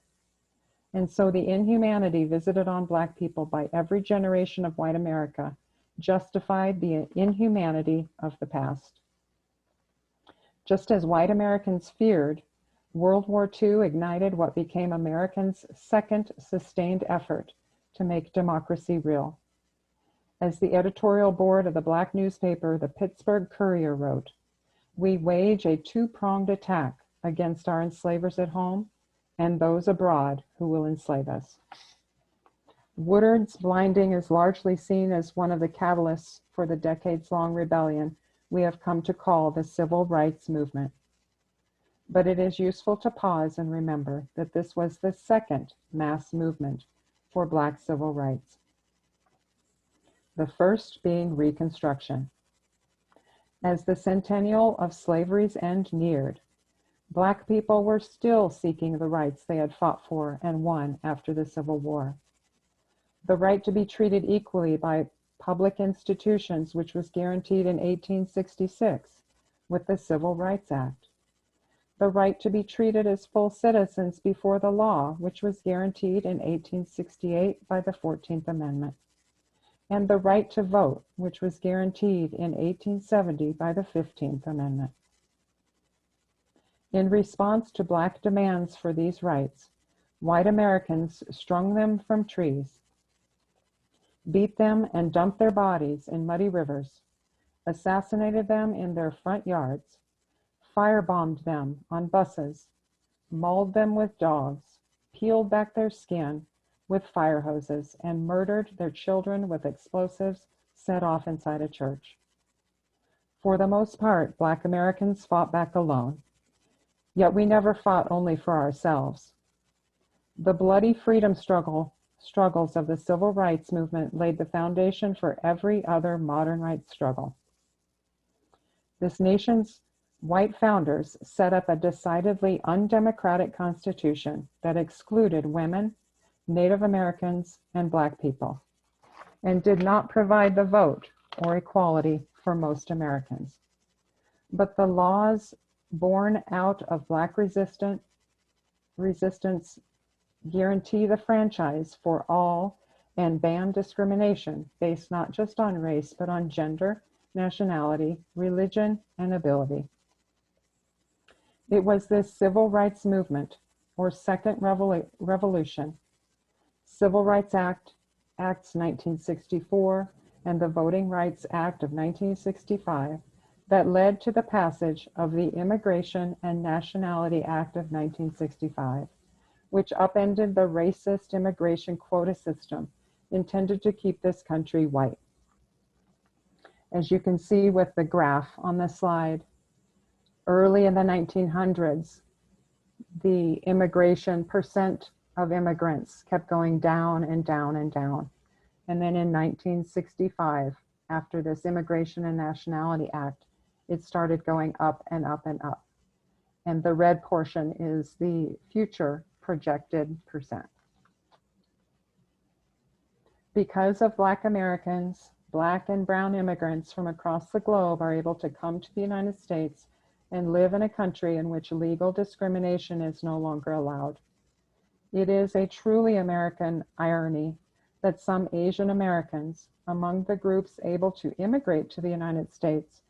And so the inhumanity visited on Black people by every generation of white America justified the inhumanity of the past. Just as white Americans feared, World War II ignited what became Americans' second sustained effort to make democracy real. As the editorial board of the Black newspaper, the Pittsburgh Courier, wrote, "We wage a two-pronged attack against our enslavers at home and those abroad who will enslave us." Woodard's blinding is largely seen as one of the catalysts for the decades-long rebellion we have come to call the civil rights movement. But it is useful to pause and remember that this was the second mass movement for Black civil rights. The first being Reconstruction. As the centennial of slavery's end neared, Black people were still seeking the rights they had fought for and won after the Civil War. The right to be treated equally by public institutions, which was guaranteed in 1866 with the Civil Rights Act. The right to be treated as full citizens before the law, which was guaranteed in 1868 by the 14th Amendment. And the right to vote, which was guaranteed in 1870 by the 15th Amendment. In response to Black demands for these rights, white Americans strung them from trees, beat them and dumped their bodies in muddy rivers, assassinated them in their front yards, firebombed them on buses, mauled them with dogs, peeled back their skin with fire hoses, and murdered their children with explosives set off inside a church. For the most part, Black Americans fought back alone, yet we never fought only for ourselves. The bloody freedom struggles of the civil rights movement laid the foundation for every other modern rights struggle. This nation's white founders set up a decidedly undemocratic constitution that excluded women, Native Americans, and Black people, and did not provide the vote or equality for most Americans. But the laws born out of Black resistance guarantee the franchise for all and ban discrimination based not just on race, but on gender, nationality, religion, and ability. It was this civil rights movement, or Second Revolution, Civil Rights Acts 1964, and the Voting Rights Act of 1965 that led to the passage of the Immigration and Nationality Act of 1965, which upended the racist immigration quota system intended to keep this country white. As you can see with the graph on the slide, early in the 1900s, the immigration percent of immigrants kept going down and down and down. And then in 1965, after this Immigration and Nationality Act, it started going up and up and up. And the red portion is the future projected percent. Because of Black Americans, Black and brown immigrants from across the globe are able to come to the United States and live in a country in which legal discrimination is no longer allowed. It is a truly American irony that some Asian Americans, among the groups able to immigrate to the United States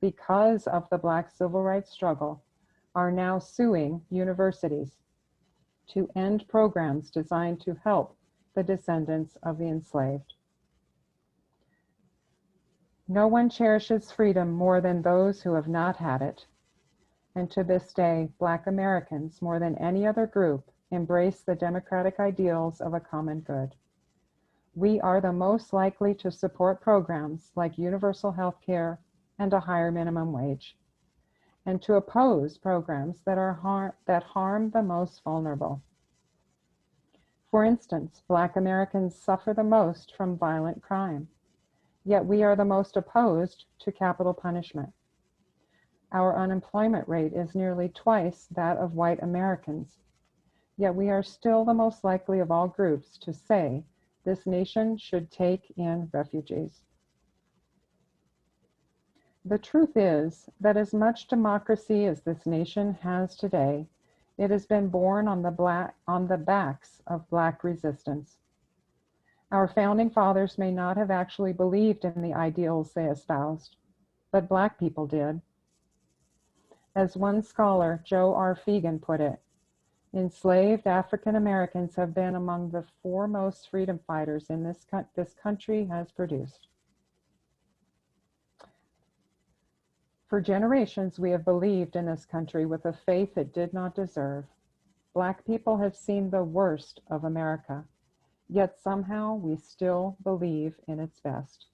because of the Black civil rights struggle, are now suing universities to end programs designed to help the descendants of the enslaved. No one cherishes freedom more than those who have not had it. And to this day, Black Americans, more than any other group, embrace the democratic ideals of a common good. We are the most likely to support programs like universal health care and a higher minimum wage, and to oppose programs that harm the most vulnerable. For instance, Black Americans suffer the most from violent crime, yet we are the most opposed to capital punishment. Our unemployment rate is nearly twice that of white Americans, yet we are still the most likely of all groups to say this nation should take in refugees. The truth is that as much democracy as this nation has today, it has been born on the backs of Black resistance. Our founding fathers may not have actually believed in the ideals they espoused, but Black people did. As one scholar, Joe R. Fegan, put it, enslaved African Americans have been among the foremost freedom fighters in this country has produced. For generations, we have believed in this country with a faith it did not deserve. Black people have seen the worst of America, yet somehow we still believe in its best.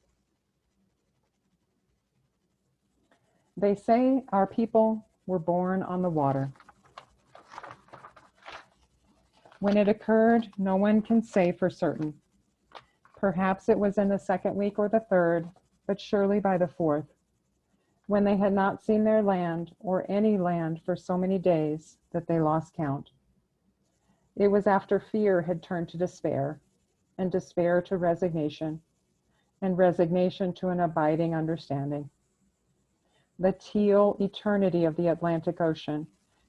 They say our people were born on the water. When it occurred, no one can say for certain. Perhaps it was in the second week or the third, but surely by the fourth, when they had not seen their land or any land for so many days that they lost count. It was after fear had turned to despair, and despair to resignation, and resignation to an abiding understanding. The teal eternity of the Atlantic Ocean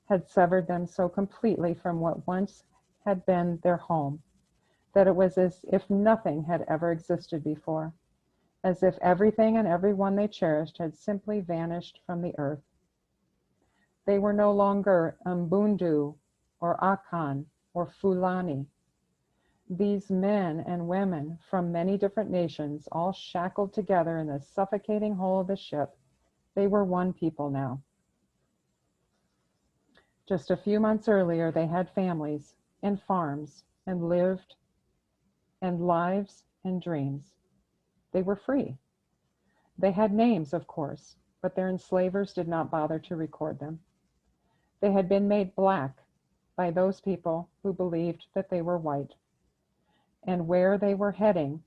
had severed them so completely from what once had been their home, that it was as if nothing had ever existed before, as if everything and everyone they cherished had simply vanished from the earth. They were no longer Mbundu or Akan or Fulani. These men and women from many different nations, all shackled together in the suffocating hull of the ship, they were one people now. Just a few months earlier, they had families and farms and lived and lives and dreams. They were free. They had names, of course, but their enslavers did not bother to record them. They had been made black by those people who believed that they were white. And where they were heading,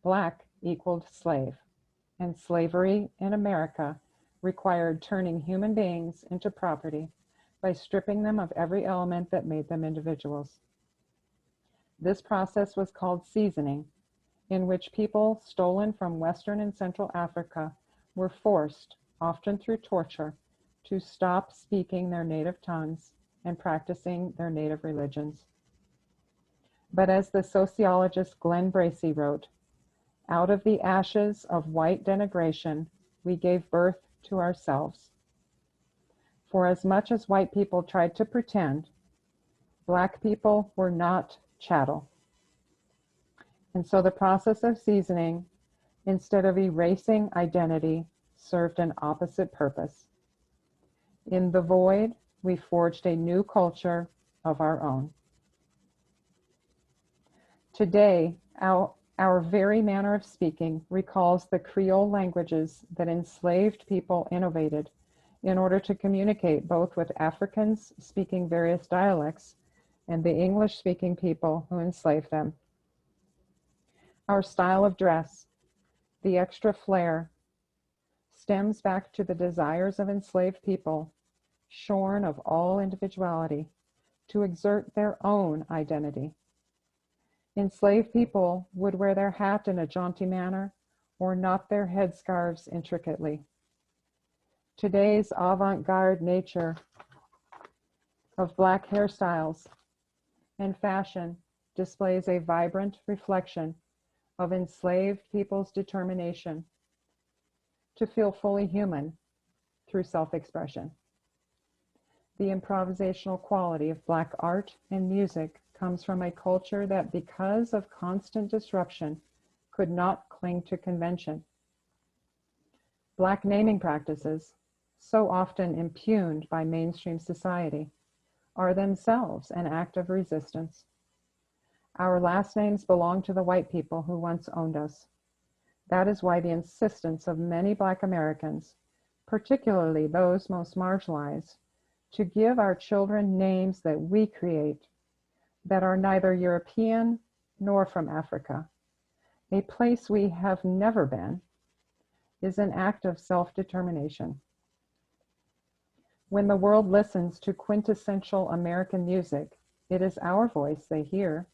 black equaled slave. And slavery in America required turning human beings into property by stripping them of every element that made them individuals. This process was called seasoning, in which people stolen from Western and Central Africa were forced, often through torture, to stop speaking their native tongues and practicing their native religions. But as the sociologist Glenn Bracey wrote, out of the ashes of white denigration, we gave birth to ourselves. For as much as white people tried to pretend, black people were not chattel. And so the process of seasoning, instead of erasing identity, served an opposite purpose. In the void, we forged a new culture of our own. Today, our very manner of speaking recalls the Creole languages that enslaved people innovated in order to communicate both with Africans speaking various dialects and the English-speaking people who enslaved them. Our style of dress, the extra flair, stems back to the desires of enslaved people, shorn of all individuality, to exert their own identity. Enslaved people would wear their hat in a jaunty manner or knot their headscarves intricately. Today's avant-garde nature of black hairstyles and fashion displays a vibrant reflection of enslaved people's determination to feel fully human through self-expression. The improvisational quality of black art and music comes from a culture that, because of constant disruption, could not cling to convention. Black naming practices, so often impugned by mainstream society, are themselves an act of resistance. Our last names belong to the white people who once owned us. That is why the insistence of many Black Americans, particularly those most marginalized, to give our children names that we create, that are neither European nor from Africa, a place we have never been, is an act of self-determination. When the world listens to quintessential American music, it is our voice they hear.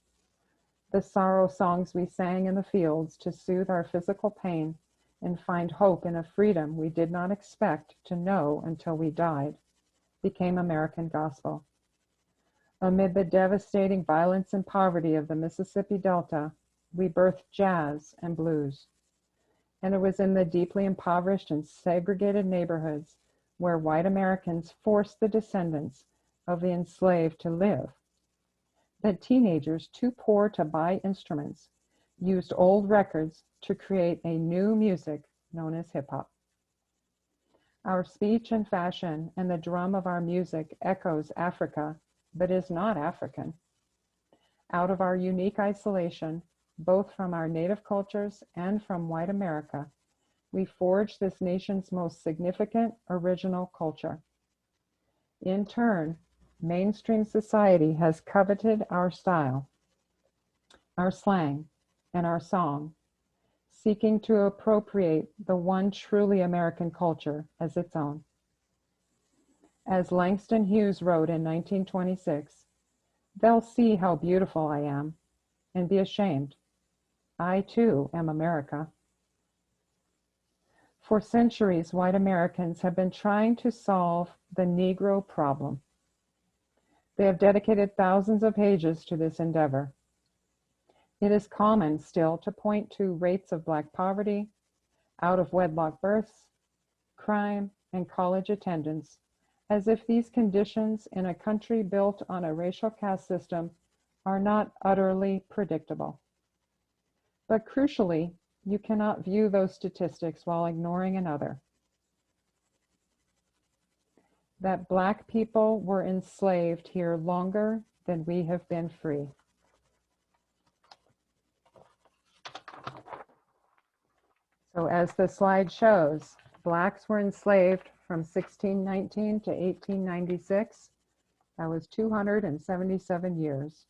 The sorrow songs we sang in the fields to soothe our physical pain and find hope in a freedom we did not expect to know until we died, became American gospel. Amid the devastating violence and poverty of the Mississippi Delta, we birthed jazz and blues. And it was in the deeply impoverished and segregated neighborhoods where white Americans forced the descendants of the enslaved to live that teenagers too poor to buy instruments used old records to create a new music known as hip-hop. Our speech and fashion and the drum of our music echoes Africa, but is not African. Out of our unique isolation, both from our native cultures and from white America, we forged this nation's most significant original culture. In turn, mainstream society has coveted our style, our slang, and our song, seeking to appropriate the one truly American culture as its own. As Langston Hughes wrote in 1926, "They'll see how beautiful I am and be ashamed. I too am America." For centuries, white Americans have been trying to solve the Negro problem. They have dedicated thousands of pages to this endeavor. It is common still to point to rates of Black poverty, out-of-wedlock births, crime, and college attendance, as if these conditions in a country built on a racial caste system are not utterly predictable. But crucially, you cannot view those statistics while ignoring another. That Black people were enslaved here longer than we have been free. So as the slide shows, Blacks were enslaved from 1619 to 1896. That was 277 years.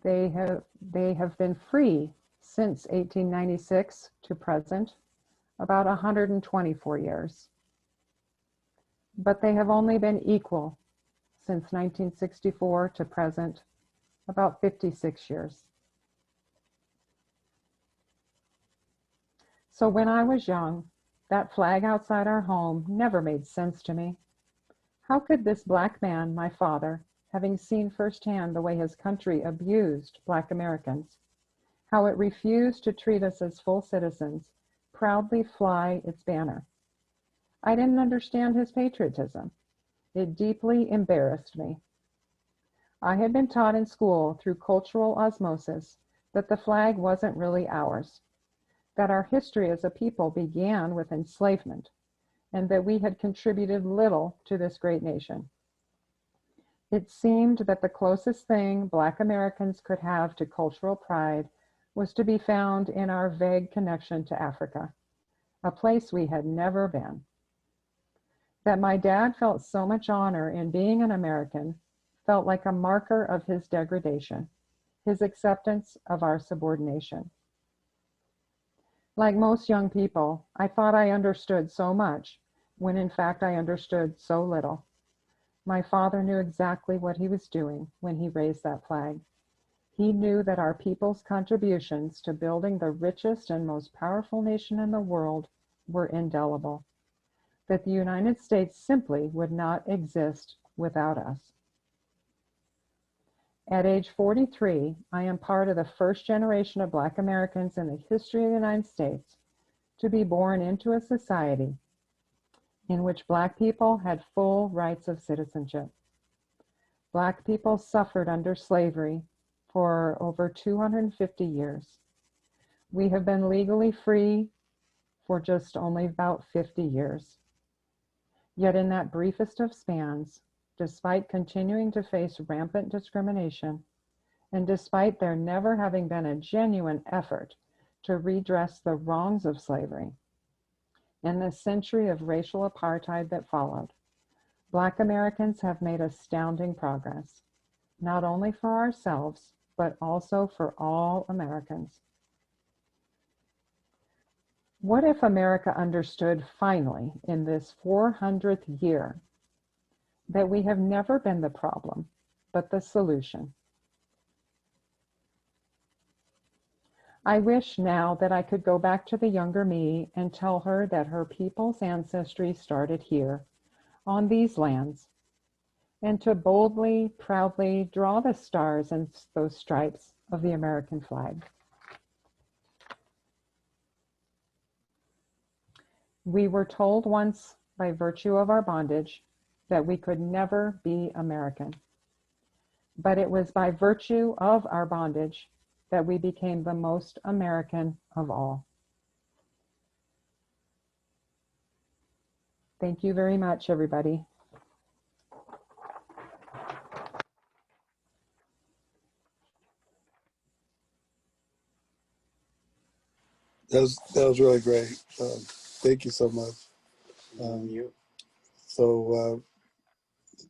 They have been free since 1896 to present, about 124 years. But they have only been equal since 1964 to present, about 56 years. So when I was young, that flag outside our home never made sense to me. How could this Black man, my father, having seen firsthand the way his country abused Black Americans, how it refused to treat us as full citizens, proudly fly its banner? I didn't understand his patriotism. It deeply embarrassed me. I had been taught in school through cultural osmosis that the flag wasn't really ours, that our history as a people began with enslavement, and that we had contributed little to this great nation. It seemed that the closest thing Black Americans could have to cultural pride was to be found in our vague connection to Africa, a place we had never been. That my dad felt so much honor in being an American felt like a marker of his degradation, his acceptance of our subordination. Like most young people, I thought I understood so much, when in fact I understood so little. My father knew exactly what he was doing when he raised that flag. He knew that our people's contributions to building the richest and most powerful nation in the world were indelible, that the United States simply would not exist without us. At age 43, I am part of the first generation of Black Americans in the history of the United States to be born into a society in which Black people had full rights of citizenship. Black people suffered under slavery for over 250 years. We have been legally free for just only about 50 years. Yet in that briefest of spans, despite continuing to face rampant discrimination, and despite there never having been a genuine effort to redress the wrongs of slavery, in the century of racial apartheid that followed, Black Americans have made astounding progress, not only for ourselves, but also for all Americans. What if America understood finally in this 400th year that we have never been the problem, but the solution? I wish now that I could go back to the younger me and tell her that her people's ancestry started here, on these lands, and to boldly, proudly draw the stars and those stripes of the American flag. We were told once, by virtue of our bondage, that we could never be American. But it was by virtue of our bondage that we became the most American of all. Thank you very much, everybody. That was really great. Thank you so much.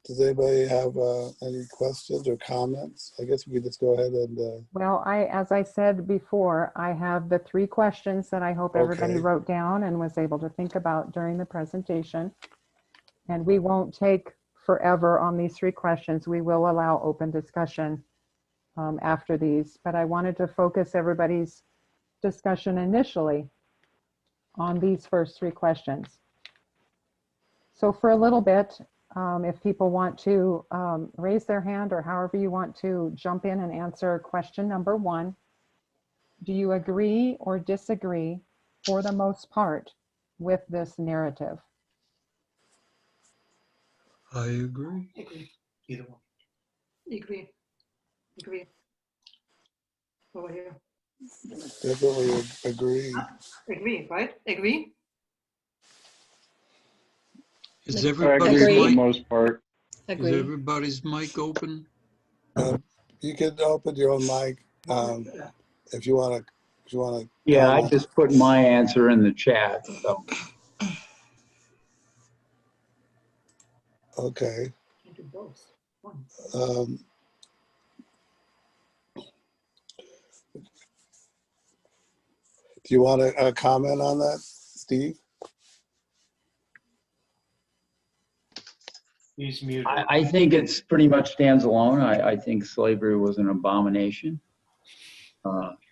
Does anybody have any questions or comments? I guess we could just go ahead and. Well, as I said before, I have the 3 questions that I hope everybody Okay. wrote down and was able to think about during the presentation. And we won't take forever on these 3 questions. We will allow open discussion after these, but I wanted to focus everybody's discussion initially on these first 3 questions. So for a little bit, if people want to raise their hand or however you want to jump in and answer question number 1, do you agree or disagree for the most part with this narrative? I agree. Agree. Either one. Agree. Definitely agree. Agree, right? Agree? Is I agree for everybody's the mic, most part. is Agree. everybody's mic open? You can open your own mic if you want to. If you want to Yeah, I comment. just put my answer in the chat. So Okay. Can't do both. One. Um, do you want to comment on that, Steve? He's muted. I think it's pretty much stands alone. I think slavery was an abomination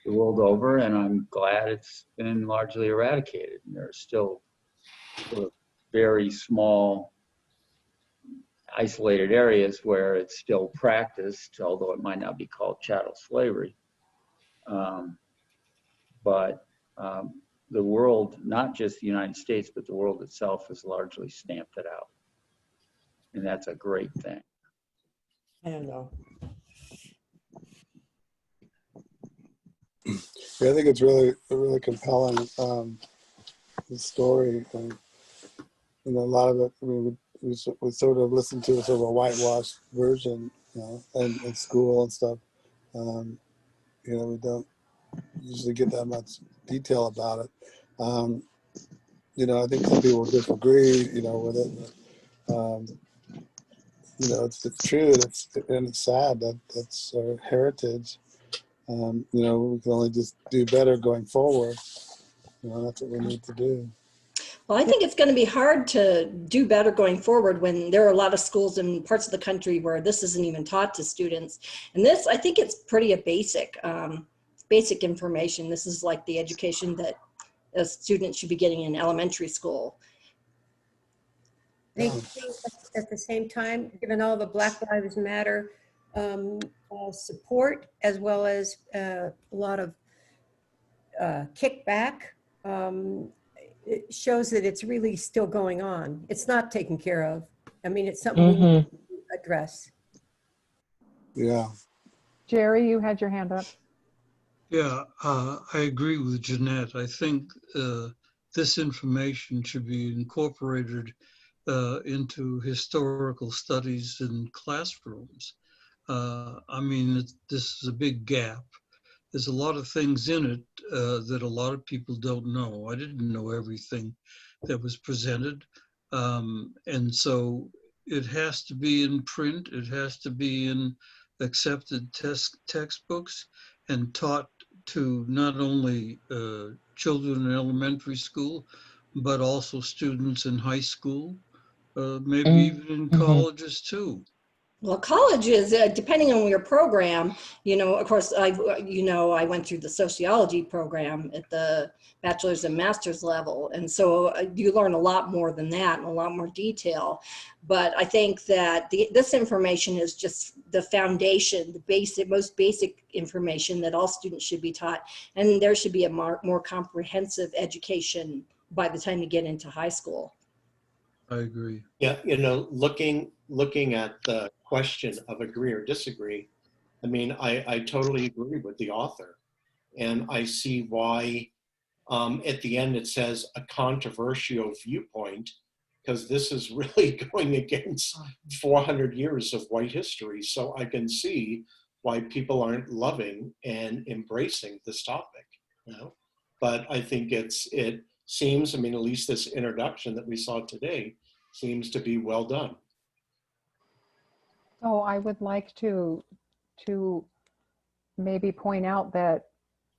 the world over, and I'm glad it's been largely eradicated. And there's still sort of very small, isolated areas where it's still practiced, although it might not be called chattel slavery. But the world, not just the United States, but the world itself has largely stamped it out. And that's a great thing. I don't know. Yeah, I think it's really a really compelling story. And, you know, a lot of it, I mean, we sort of listen to sort of a whitewashed version, you know, in school and stuff. You know, we don't usually get that much detail about it. You know, I think some people disagree, you know, with it. But, you know, it's true, and it's sad that that's our heritage. You know, we can only just do better going forward. You know, that's what we need to do. Well, I think it's going to be hard to do better going forward when there are a lot of schools in parts of the country where this isn't even taught to students. And this, I think it's pretty basic information. This is like the education that a student should be getting in elementary school. I think at the same time, given all the Black Lives Matter support, as well as a lot of kickback, it shows that it's really still going on. It's not taken care of. I mean, it's something we need to address. Yeah. Jerry, you had your hand up. Yeah, I agree with Jeanette. I think this information should be incorporated into historical studies in classrooms. I mean, this is a big gap. There's a lot of things in it that a lot of people don't know. I didn't know everything that was presented. And so it has to be in print. It has to be in accepted textbooks and taught to not only children in elementary school, but also students in high school, maybe even in colleges too. Well, colleges, depending on your program, you know, of course, I went through the sociology program at the bachelor's and master's level. And so you learn a lot more than that and a lot more detail. But I think that this information is just the foundation, the most basic information that all students should be taught. And there should be a more comprehensive education by the time you get into high school. I agree. Yeah, you know, looking at the question of agree or disagree, I mean, I totally agree with the author. And I see why at the end it says a controversial viewpoint, because this is really going against 400 years of white history. So I can see why people aren't loving and embracing this topic, you know? But I think it seems, I mean, at least this introduction that we saw today seems to be well done. So I would like to maybe point out that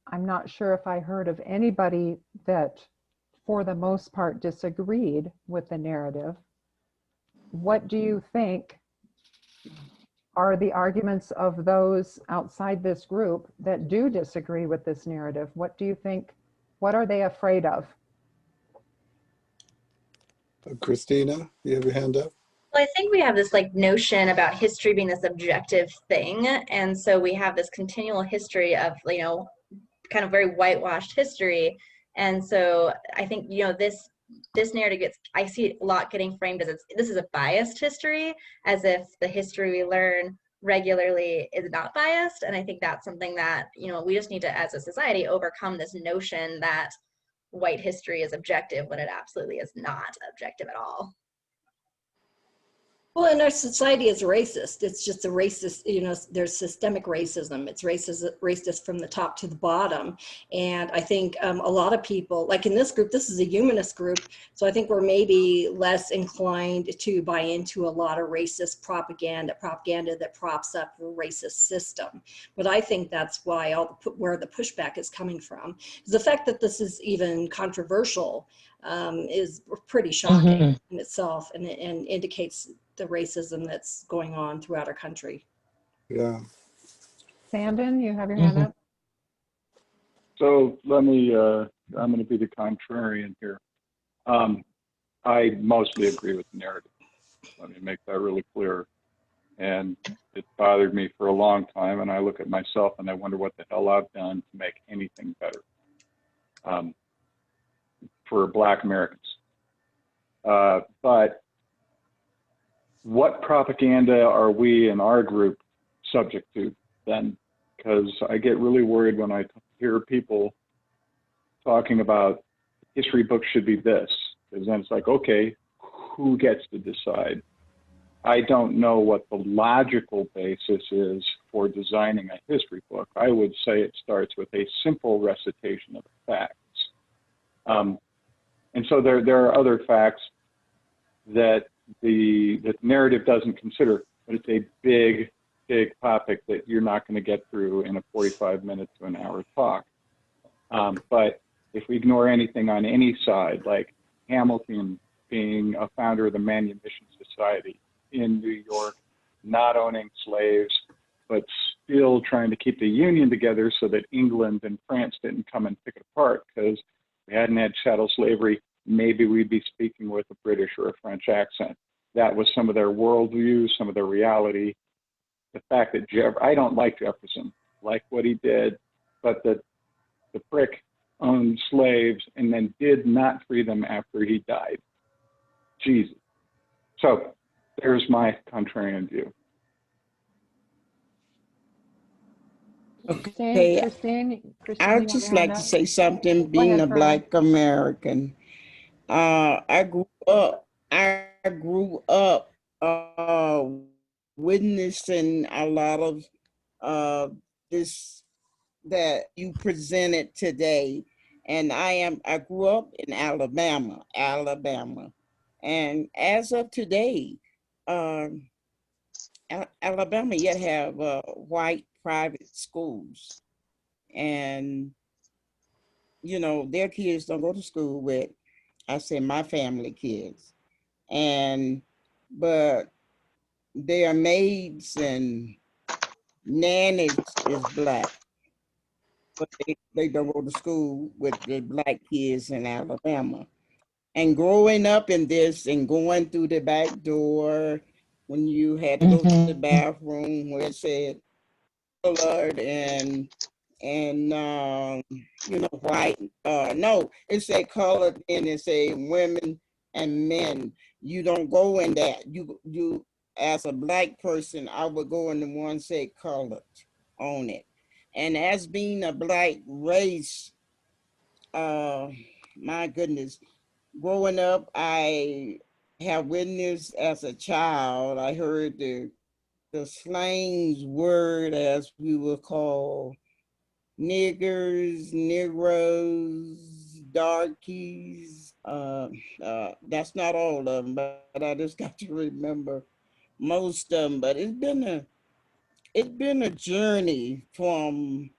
I'm not sure if I heard of anybody that for the most part disagreed with the narrative. What do you think are the arguments of those outside this group that do disagree with this narrative? What do you think, what are they afraid of? Christina, you have your hand up? Well, I think we have this like notion about history being this objective thing. And so we have this continual history of, you know, kind of very whitewashed history. And so I think, you know, this narrative I see a lot getting framed as this is a biased history, as if the history we learn regularly is not biased. And I think that's something that, we just need to, as a society, overcome this notion that white history is objective when it absolutely is not objective at all. Well, and our society is racist. It's just a racist, there's systemic racism. It's racist from the top to the bottom. And I think a lot of people, like in this group, this is a humanist group, so I think we're maybe less inclined to buy into a lot of racist propaganda that props up a racist system. But I think that's why where the pushback is coming from. Because the fact that this is even controversial is pretty shocking in itself, and indicates the racism that's going on throughout our country. Yeah. Sandon, you have your hand up. So let me, I'm going to be the contrarian here. I mostly agree with the narrative. Let me make that really clear. And it bothered me for a long time. And I look at myself and I wonder what the hell I've done to make anything better for Black Americans. But what propaganda are we in our group subject to then? Because I get really worried when I hear people talking about history books should be this, because then it's like, okay, who gets to decide? I don't know what the logical basis is for designing a history book. I would say it starts with a simple recitation of the facts. And so there are other facts that the narrative doesn't consider, but it's a big topic that you're not going to get through in a 45 minutes to an hour talk. But if we ignore anything on any side, like Hamilton being a founder of the Manumission Society in New York, not owning slaves, but still trying to keep the Union together so that England and France didn't come and pick it apart, because if we hadn't had chattel slavery, maybe we'd be speaking with a British or a French accent. That was some of their worldview, some of their reality. The fact that I don't like Jefferson, like what he did, but that the prick owned slaves and then did not free them after he died. Jesus. So there's my contrarian view. Okay, Christine, I'd just like to say something, being ahead, a Pearl. Black American. I grew up witnessing a lot of this that you presented today. And I grew up in Alabama. And as of today, Alabama yet have white private schools. And, their kids don't go to school with, I say, my family kids. But their maids and nannies is Black. But they don't go to school with the Black kids in Alabama. And growing up in this and going through the back door when you had to go to the bathroom where it said colored and white, no, it said colored and it said women and men. You don't go in that. You as a Black person, I would go in the one say colored on it. And as being a Black race, my goodness, growing up, I have witnessed as a child, I heard the slang's word, as we would call niggers, negroes, darkies. That's not all of them, but I just got to remember most of them. But it's been a journey from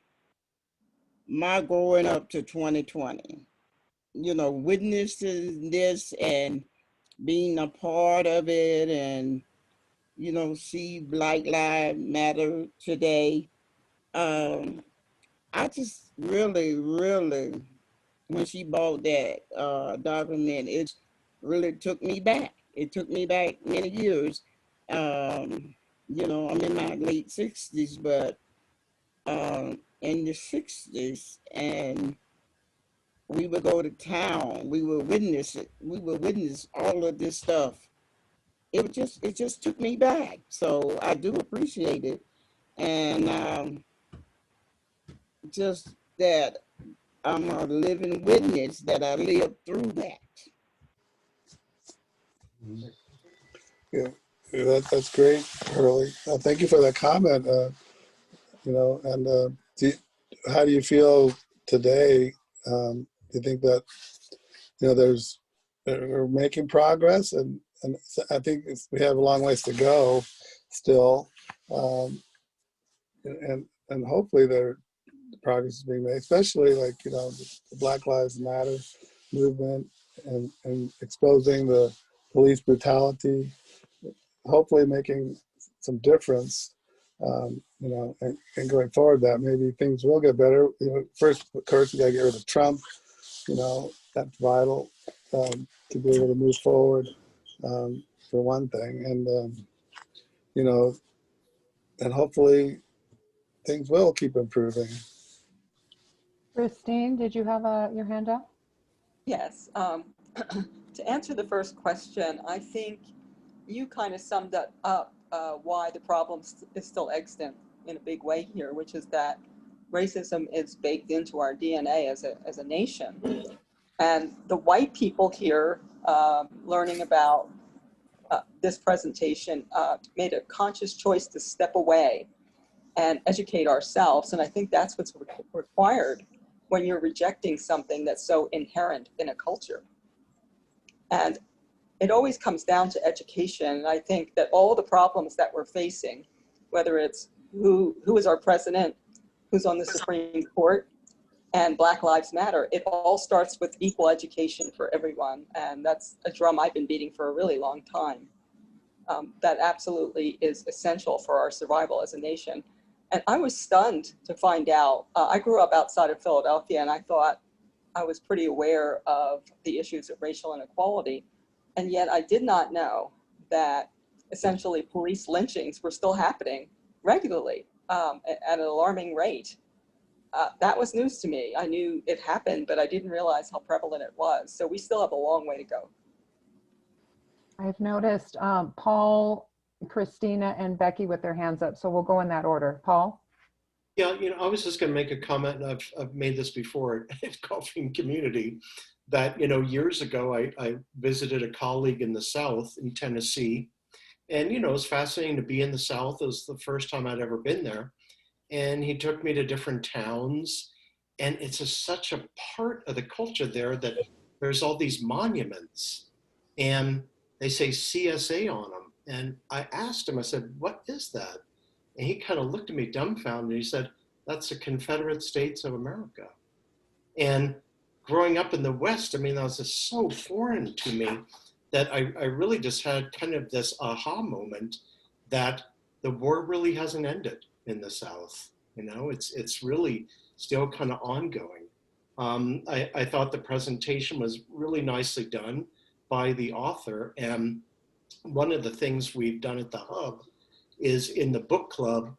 my growing up to 2020. Witnessing this and being a part of it, and see Black Lives Matter today. I just really, when she bought that document, it really took me back. It took me back many years. I'm in my late 60s, but in the 60s, and we would go to town. We would witness it. We would witness all of this stuff it just took me back. So I do appreciate it. And just that I'm a living witness that I lived through that. Yeah, that's great, Hurley. Thank you for that comment. And how do you feel today? Do you think that we're making progress, and I think we have a long ways to go still, and hopefully the progress is being made, especially the Black Lives Matter movement and exposing the police brutality, hopefully making some difference, and going forward that maybe things will get better. First, of course, we got to get rid of Trump. That's vital to be able to move forward, for one thing, and hopefully things will keep improving. Christine, did you have your hand up? Yes. To answer the first question, I think you kind of summed it up why the problem is still extant in a big way here, which is that racism is baked into our DNA as a nation. And the white people here learning about this presentation made a conscious choice to step away and educate ourselves. And I think that's what's required when you're rejecting something that's so inherent in a culture. And it always comes down to education. And I think that all the problems that we're facing, whether it's who is our president, who's on the Supreme Court, and Black Lives Matter, it all starts with equal education for everyone. And that's a drum I've been beating for a really long time. That absolutely is essential for our survival as a nation. And I was stunned to find out, I grew up outside of Philadelphia, and I thought I was pretty aware of the issues of racial inequality. And yet I did not know that essentially police lynchings were still happening regularly at an alarming rate. That was news to me. I knew it happened, but I didn't realize how prevalent it was. So we still have a long way to go. I've noticed Paul, Christina, and Becky with their hands up, so we'll go in that order. Paul? Yeah, I was just going to make a comment, and I've made this before at Golfing Community, that, years ago, I visited a colleague in the South, in Tennessee, and, it was fascinating to be in the South. It was the first time I'd ever been there, and he took me to different towns, and it's such a part of the culture there that there's all these monuments, and they say CSA on them. And I asked him, I said, what is that? And he kind of looked at me dumbfounded, and he said, that's the Confederate States of America. And growing up in the West, that was just so foreign to me that I really just had kind of this aha moment that the war really hasn't ended in the South. It's really still kind of ongoing. I thought the presentation was really nicely done by the author. And one of the things we've done at the Hub is in the book club,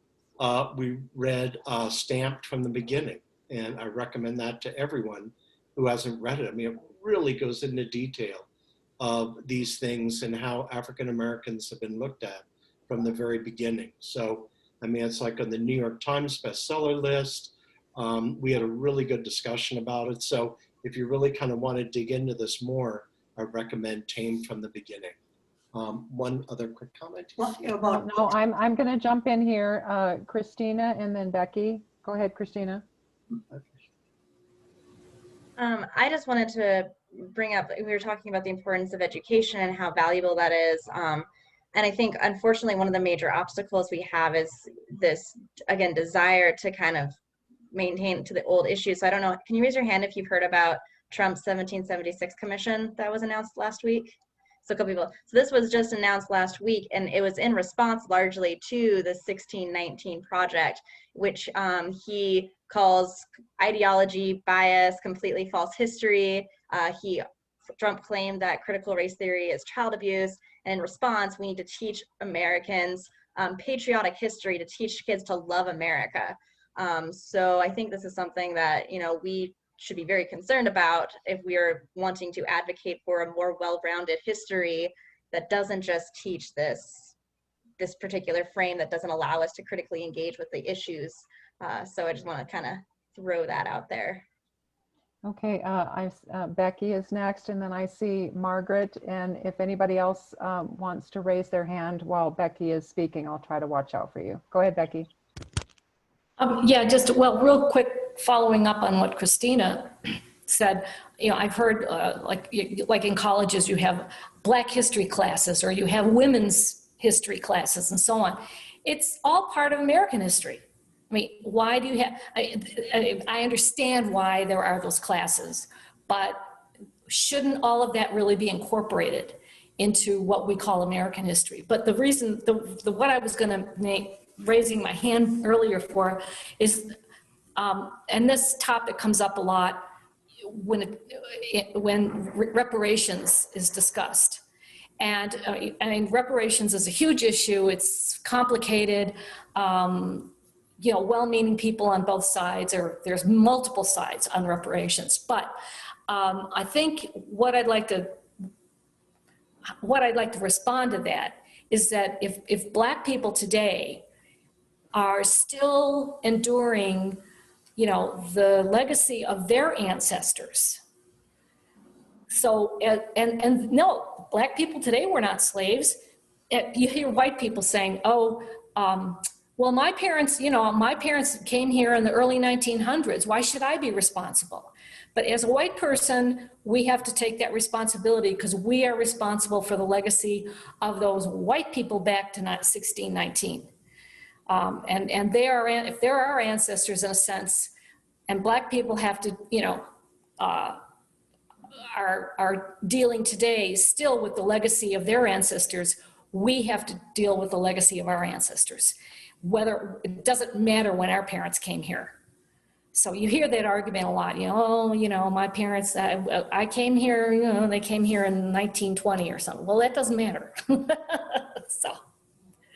we read Stamped from the Beginning. And I recommend that to everyone who hasn't read it. It really goes into detail of these things and how African Americans have been looked at from the very beginning. So, it's like on the New York Times bestseller list. We had a really good discussion about it. So if you really kind of want to dig into this more, I recommend Tamed from the Beginning. One other quick comment. No, I'm going to jump in here. Christina and then Becky. Go ahead, Christina. I just wanted to bring up, we were talking about the importance of education and how valuable that is. And I think, unfortunately, one of the major obstacles we have is this, again, desire to kind of maintain to the old issues. So I don't know, can you raise your hand if you've heard about Trump's 1776 commission that was announced last week? So a couple people. So this was just announced last week, and it was in response largely to the 1619 project, which he calls ideology, bias, completely false history. Trump claimed that critical race theory is child abuse. And in response, we need to teach Americans patriotic history, to teach kids to love America. So I think this is something that, we should be very concerned about if we are wanting to advocate for a more well-rounded history that doesn't just teach this particular frame, that doesn't allow us to critically engage with the issues. So I just want to kind of throw that out there. Okay, Becky is next, and then I see Margaret. And if anybody else wants to raise their hand while Becky is speaking, I'll try to watch out for you. Go ahead, Becky. Yeah, just, well, real quick, following up on what Christina said, you know, I've heard like in colleges you have Black history classes, or you have women's history classes and so on. It's all part of American history. I mean, why do you have, I understand why there are those classes, but shouldn't all of that really be incorporated into what we call American history? But the reason, what I was gonna make, raising my hand earlier for is, and this topic comes up a lot when reparations is discussed. And I mean, reparations is a huge issue. It's complicated. You know, well-meaning people on both sides, or there's multiple sides on reparations. But I think what I'd like to respond to that is that if Black people today are still enduring, you know, the legacy of their ancestors. So, and no, Black people today were not slaves. You hear white people saying, oh, well, my parents, you know, my parents came here in the early 1900s. Why should I be responsible? But as a white person, we have to take that responsibility because we are responsible for the legacy of those white people back to 1619. And they are, if they're our ancestors in a sense, and Black people have to, you know, are dealing today still with the legacy of their ancestors, we have to deal with the legacy of our ancestors. Whether, it doesn't matter when our parents came here. So you hear that argument a lot, you know, oh, you know, my parents, I came here, you know, they came here in 1920 or something. Well, that doesn't matter. So.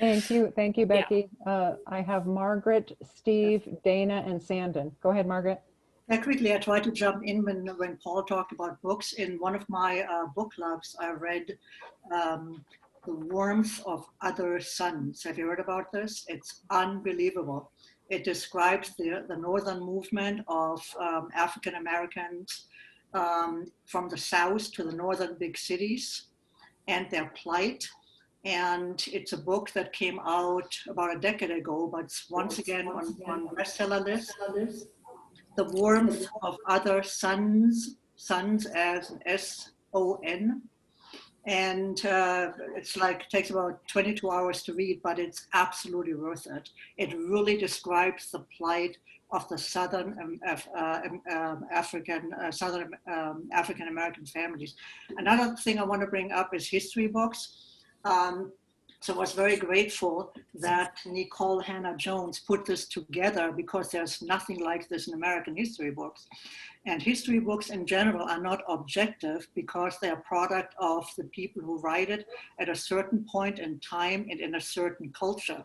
Thank you, Becky. Yeah. I have Margaret, Steve, Dana, and Sandon. Go ahead, Margaret. Quickly, I tried to jump in when Paul talked about books. In one of my book clubs, I read The Warmth of Other Suns. Have you heard about this? It's unbelievable. It describes the northern movement of African Americans from the south to the northern big cities and their plight. And it's a book that came out about a decade ago, but it's once again on bestseller list. The Warmth of Other Suns, Suns as an S-O-N. And it's like, takes about 22 hours to read, but it's absolutely worth it. It really describes the plight of the Southern African American families. Another thing I want to bring up is history books. So I was very grateful that Nikole Hannah-Jones put this together because there's nothing like this in American history books. And history books in general are not objective because they're a product of the people who write it at a certain point in time and in a certain culture.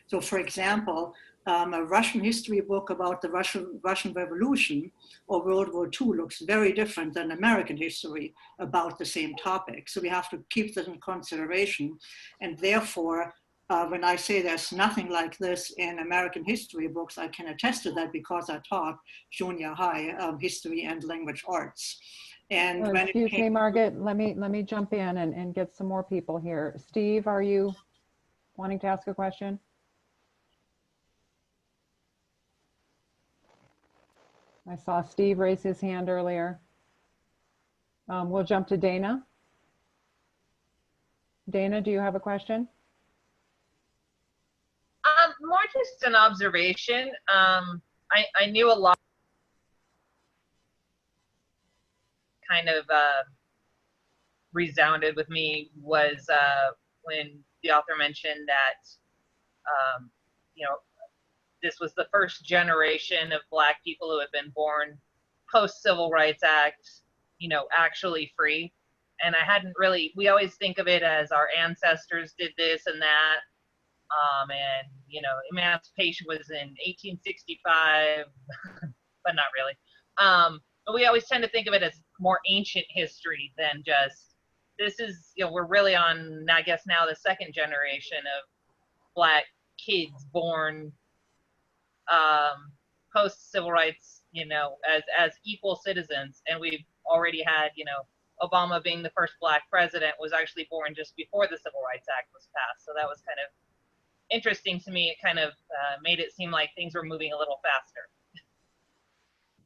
So for example, a Russian history book about the Russian Revolution or World War II looks very different than American history about the same topic. So we have to keep this in consideration. And therefore, when I say there's nothing like this in American history books, I can attest to that because I taught junior high history and language arts. And when excuse me, Margaret, let me jump in and get some more people here. Steve, are you wanting to ask a question? I saw Steve raise his hand earlier. We'll jump to Dana. Dana, do you have a question? More just an observation. I knew a lot kind of resounded with me was when the author mentioned that, you know, this was the first generation of Black people who had been born post-Civil Rights Act, you know, actually free. And I hadn't really, we always think of it as our ancestors did this and that. And, you know, emancipation was in 1865, but not really. But we always tend to think of it as more ancient history than just this is, we're really on, I guess now, the second generation of Black kids born post civil rights, as equal citizens. And we've already had, Obama being the first Black president was actually born just before the Civil Rights Act was passed. So that was kind of interesting to me. It kind of made it seem like things were moving a little faster.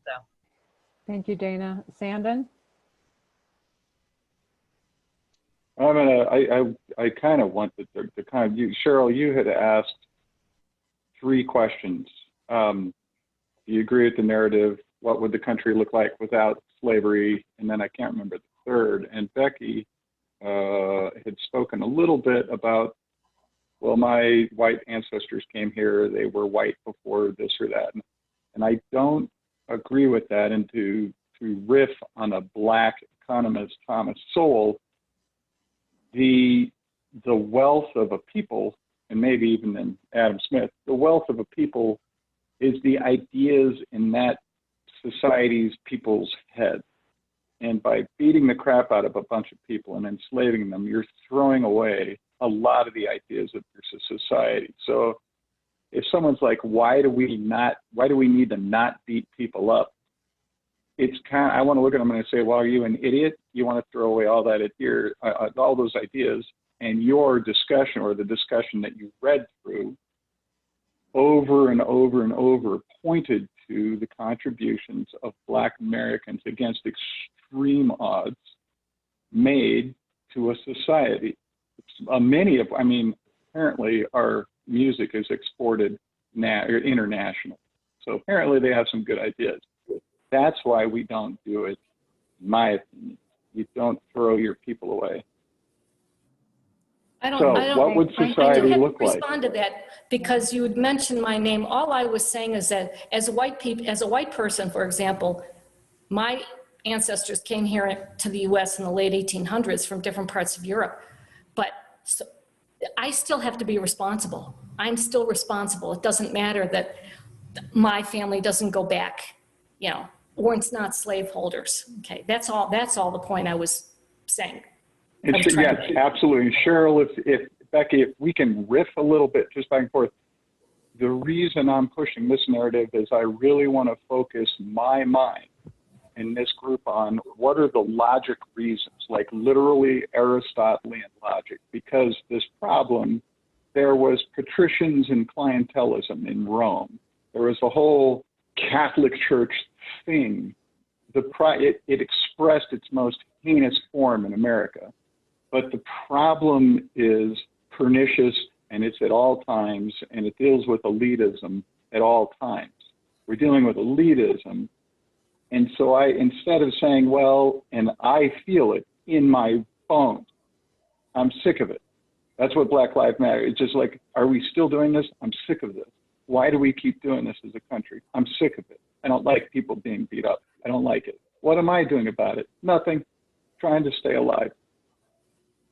So. Thank you, Dana. Sandon? I kind of wanted to kind of, Sheryl, you had asked 3 questions. Do you agree with the narrative? What would the country look like without slavery? And then I can't remember the third. And Becky had spoken a little bit about, well, my white ancestors came here, they were white before this or that. And I don't agree with that. And to riff on a Black economist, Thomas Sowell, the wealth of a people, and maybe even in Adam Smith, the wealth of a people is the ideas in that society's people's head. And by beating the crap out of a bunch of people and enslaving them, you're throwing away a lot of the ideas of your society. So if someone's like, why do we need to not beat people up? It's kind of, I want to look at them and say, well, are you an idiot? You want to throw away all that all those ideas, and your discussion, or the discussion that you read through over and over and over, pointed to the contributions of Black Americans against extreme odds made to a society. Apparently our music is exported international. So apparently they have some good ideas. That's why we don't do it, in my opinion. You don't throw your people away. What would society look like? Respond to that, because you had mentioned my name. All I was saying is that as a white person, for example, my ancestors came here to the US in the late 1800s from different parts of Europe. But so, I still have to be responsible. I'm still responsible. It doesn't matter that my family doesn't go back, or it's not slaveholders. Okay, that's all the point I was saying. Yes, absolutely. Sheryl, if Becky, if we can riff a little bit just back and forth, the reason I'm pushing this narrative is I really want to focus my mind in this group on what are the logic reasons, like literally Aristotelian logic, because this problem, there was patricians and clientelism in Rome. There was the whole Catholic Church thing. It expressed its most heinous form in America. But the problem is pernicious, and it's at all times, and it deals with elitism at all times. We're dealing with elitism. And so instead of saying, well, and I feel it in my bones, I'm sick of it. That's what Black Lives Matter. It's just like, are we still doing this? I'm sick of this. Why do we keep doing this as a country? I'm sick of it. I don't like people being beat up. I don't like it. What am I doing about it? Nothing. Trying to stay alive.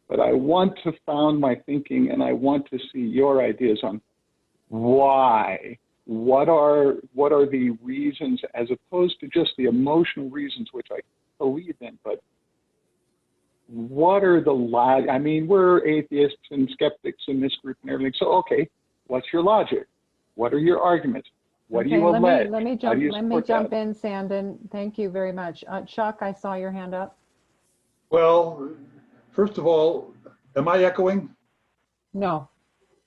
But I want to found my thinking, and I want to see your ideas on why. What are the reasons, as opposed to just the emotional reasons, which I believe in, but what are the we're atheists and skeptics in this group and everything. So, okay, what's your logic? What are your arguments? What do you allege? Let me jump in, Sandon. Thank you very much. Chuck, I saw your hand up. Well, first of all, am I echoing? No.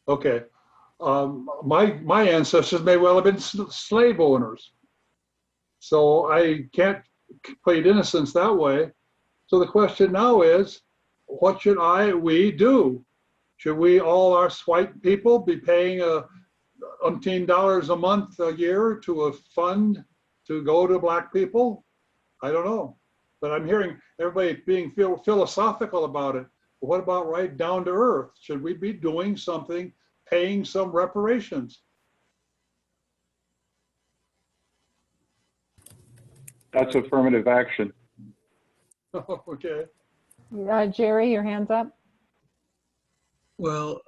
Okay. My ancestors may well have been slave owners. So I can't plead innocence that way. So the question now is, what should we do? Should we, all our white people, be paying $umpteen a month, a year to a fund to go to Black people? I don't know. But I'm hearing everybody being philosophical about it. But what about right down to earth? Should we be doing something, paying some reparations? That's affirmative action. Okay. Jerry, your hand's up. Well,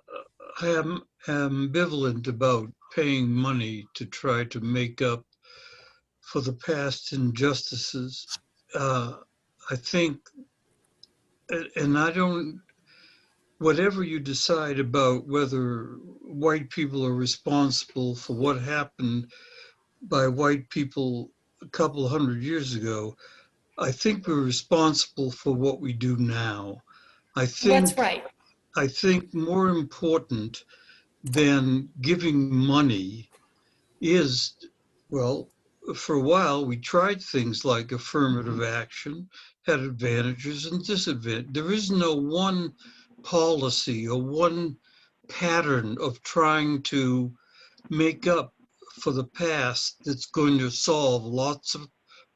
I am ambivalent about paying money to try to make up for the past injustices. I think and I don't, whatever you decide about whether white people are responsible for what happened by white people a couple hundred years ago, I think we're responsible for what we do now. That's right. I think more important than giving money is, well, for a while we tried things like affirmative action, had advantages and disadvantages. There is no one policy or one pattern of trying to make up for the past that's going to solve lots of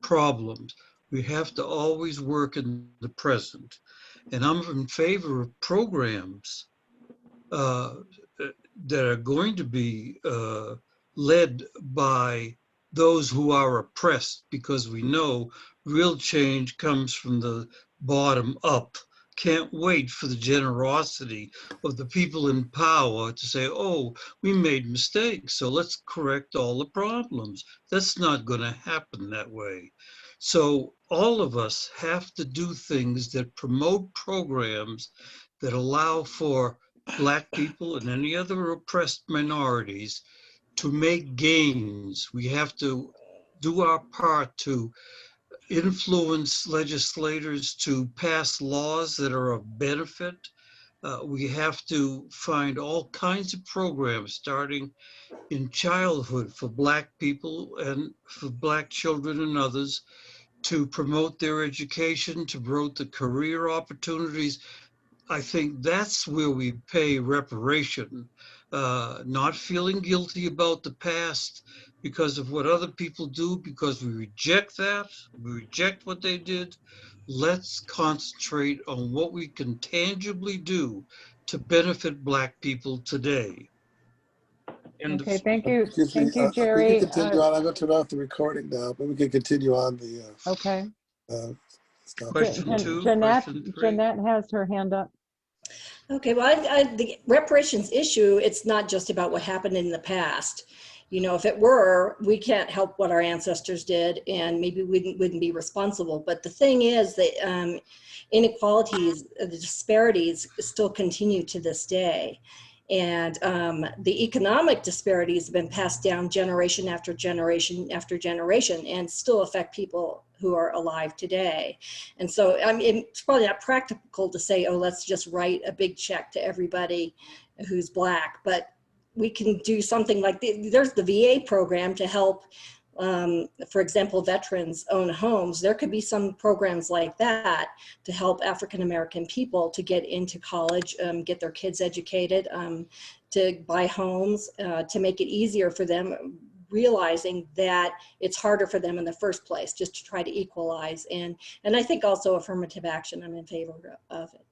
problems. We have to always work in the present. And I'm in favor of programs that are going to be led by those who are oppressed, because we know real change comes from the bottom up. Can't wait for the generosity of the people in power to say, oh, we made mistakes, so let's correct all the problems. That's not going to happen that way. So all of us have to do things that promote programs that allow for Black people and any other oppressed minorities to make gains. We have to do our part to influence legislators to pass laws that are of benefit. We have to find all kinds of programs starting in childhood for Black people and for Black children and others to promote their education, to promote the career opportunities. I think that's where we pay reparation, not feeling guilty about the past because of what other people do, because we reject that, we reject what they did. Let's concentrate on what we can tangibly do to benefit Black people today. Okay, thank you, Excuse me, we Jerry. can continue on. I'm going to turn off the recording now, but we can continue on the Okay. stuff. Question two, Jeanette, question three. Jeanette has her hand up. Okay, well, the reparations issue, it's not just about what happened in the past. You know, if it were, we can't help what our ancestors did, and maybe we wouldn't be responsible. But the thing is that inequalities, the disparities still continue to this day. And the economic disparities have been passed down generation after generation after generation and still affect people who are alive today. And so, I mean, it's probably not practical to say, oh, let's just write a big check to everybody who's Black, but we can do something like there's the VA program to help, for example, veterans own homes. There could be some programs like that to help African-American people to get into college, get their kids educated, to buy homes, to make it easier for them, realizing that it's harder for them in the first place, just to try to equalize. And I think also affirmative action, I'm in favor of it.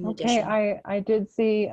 Okay, I did see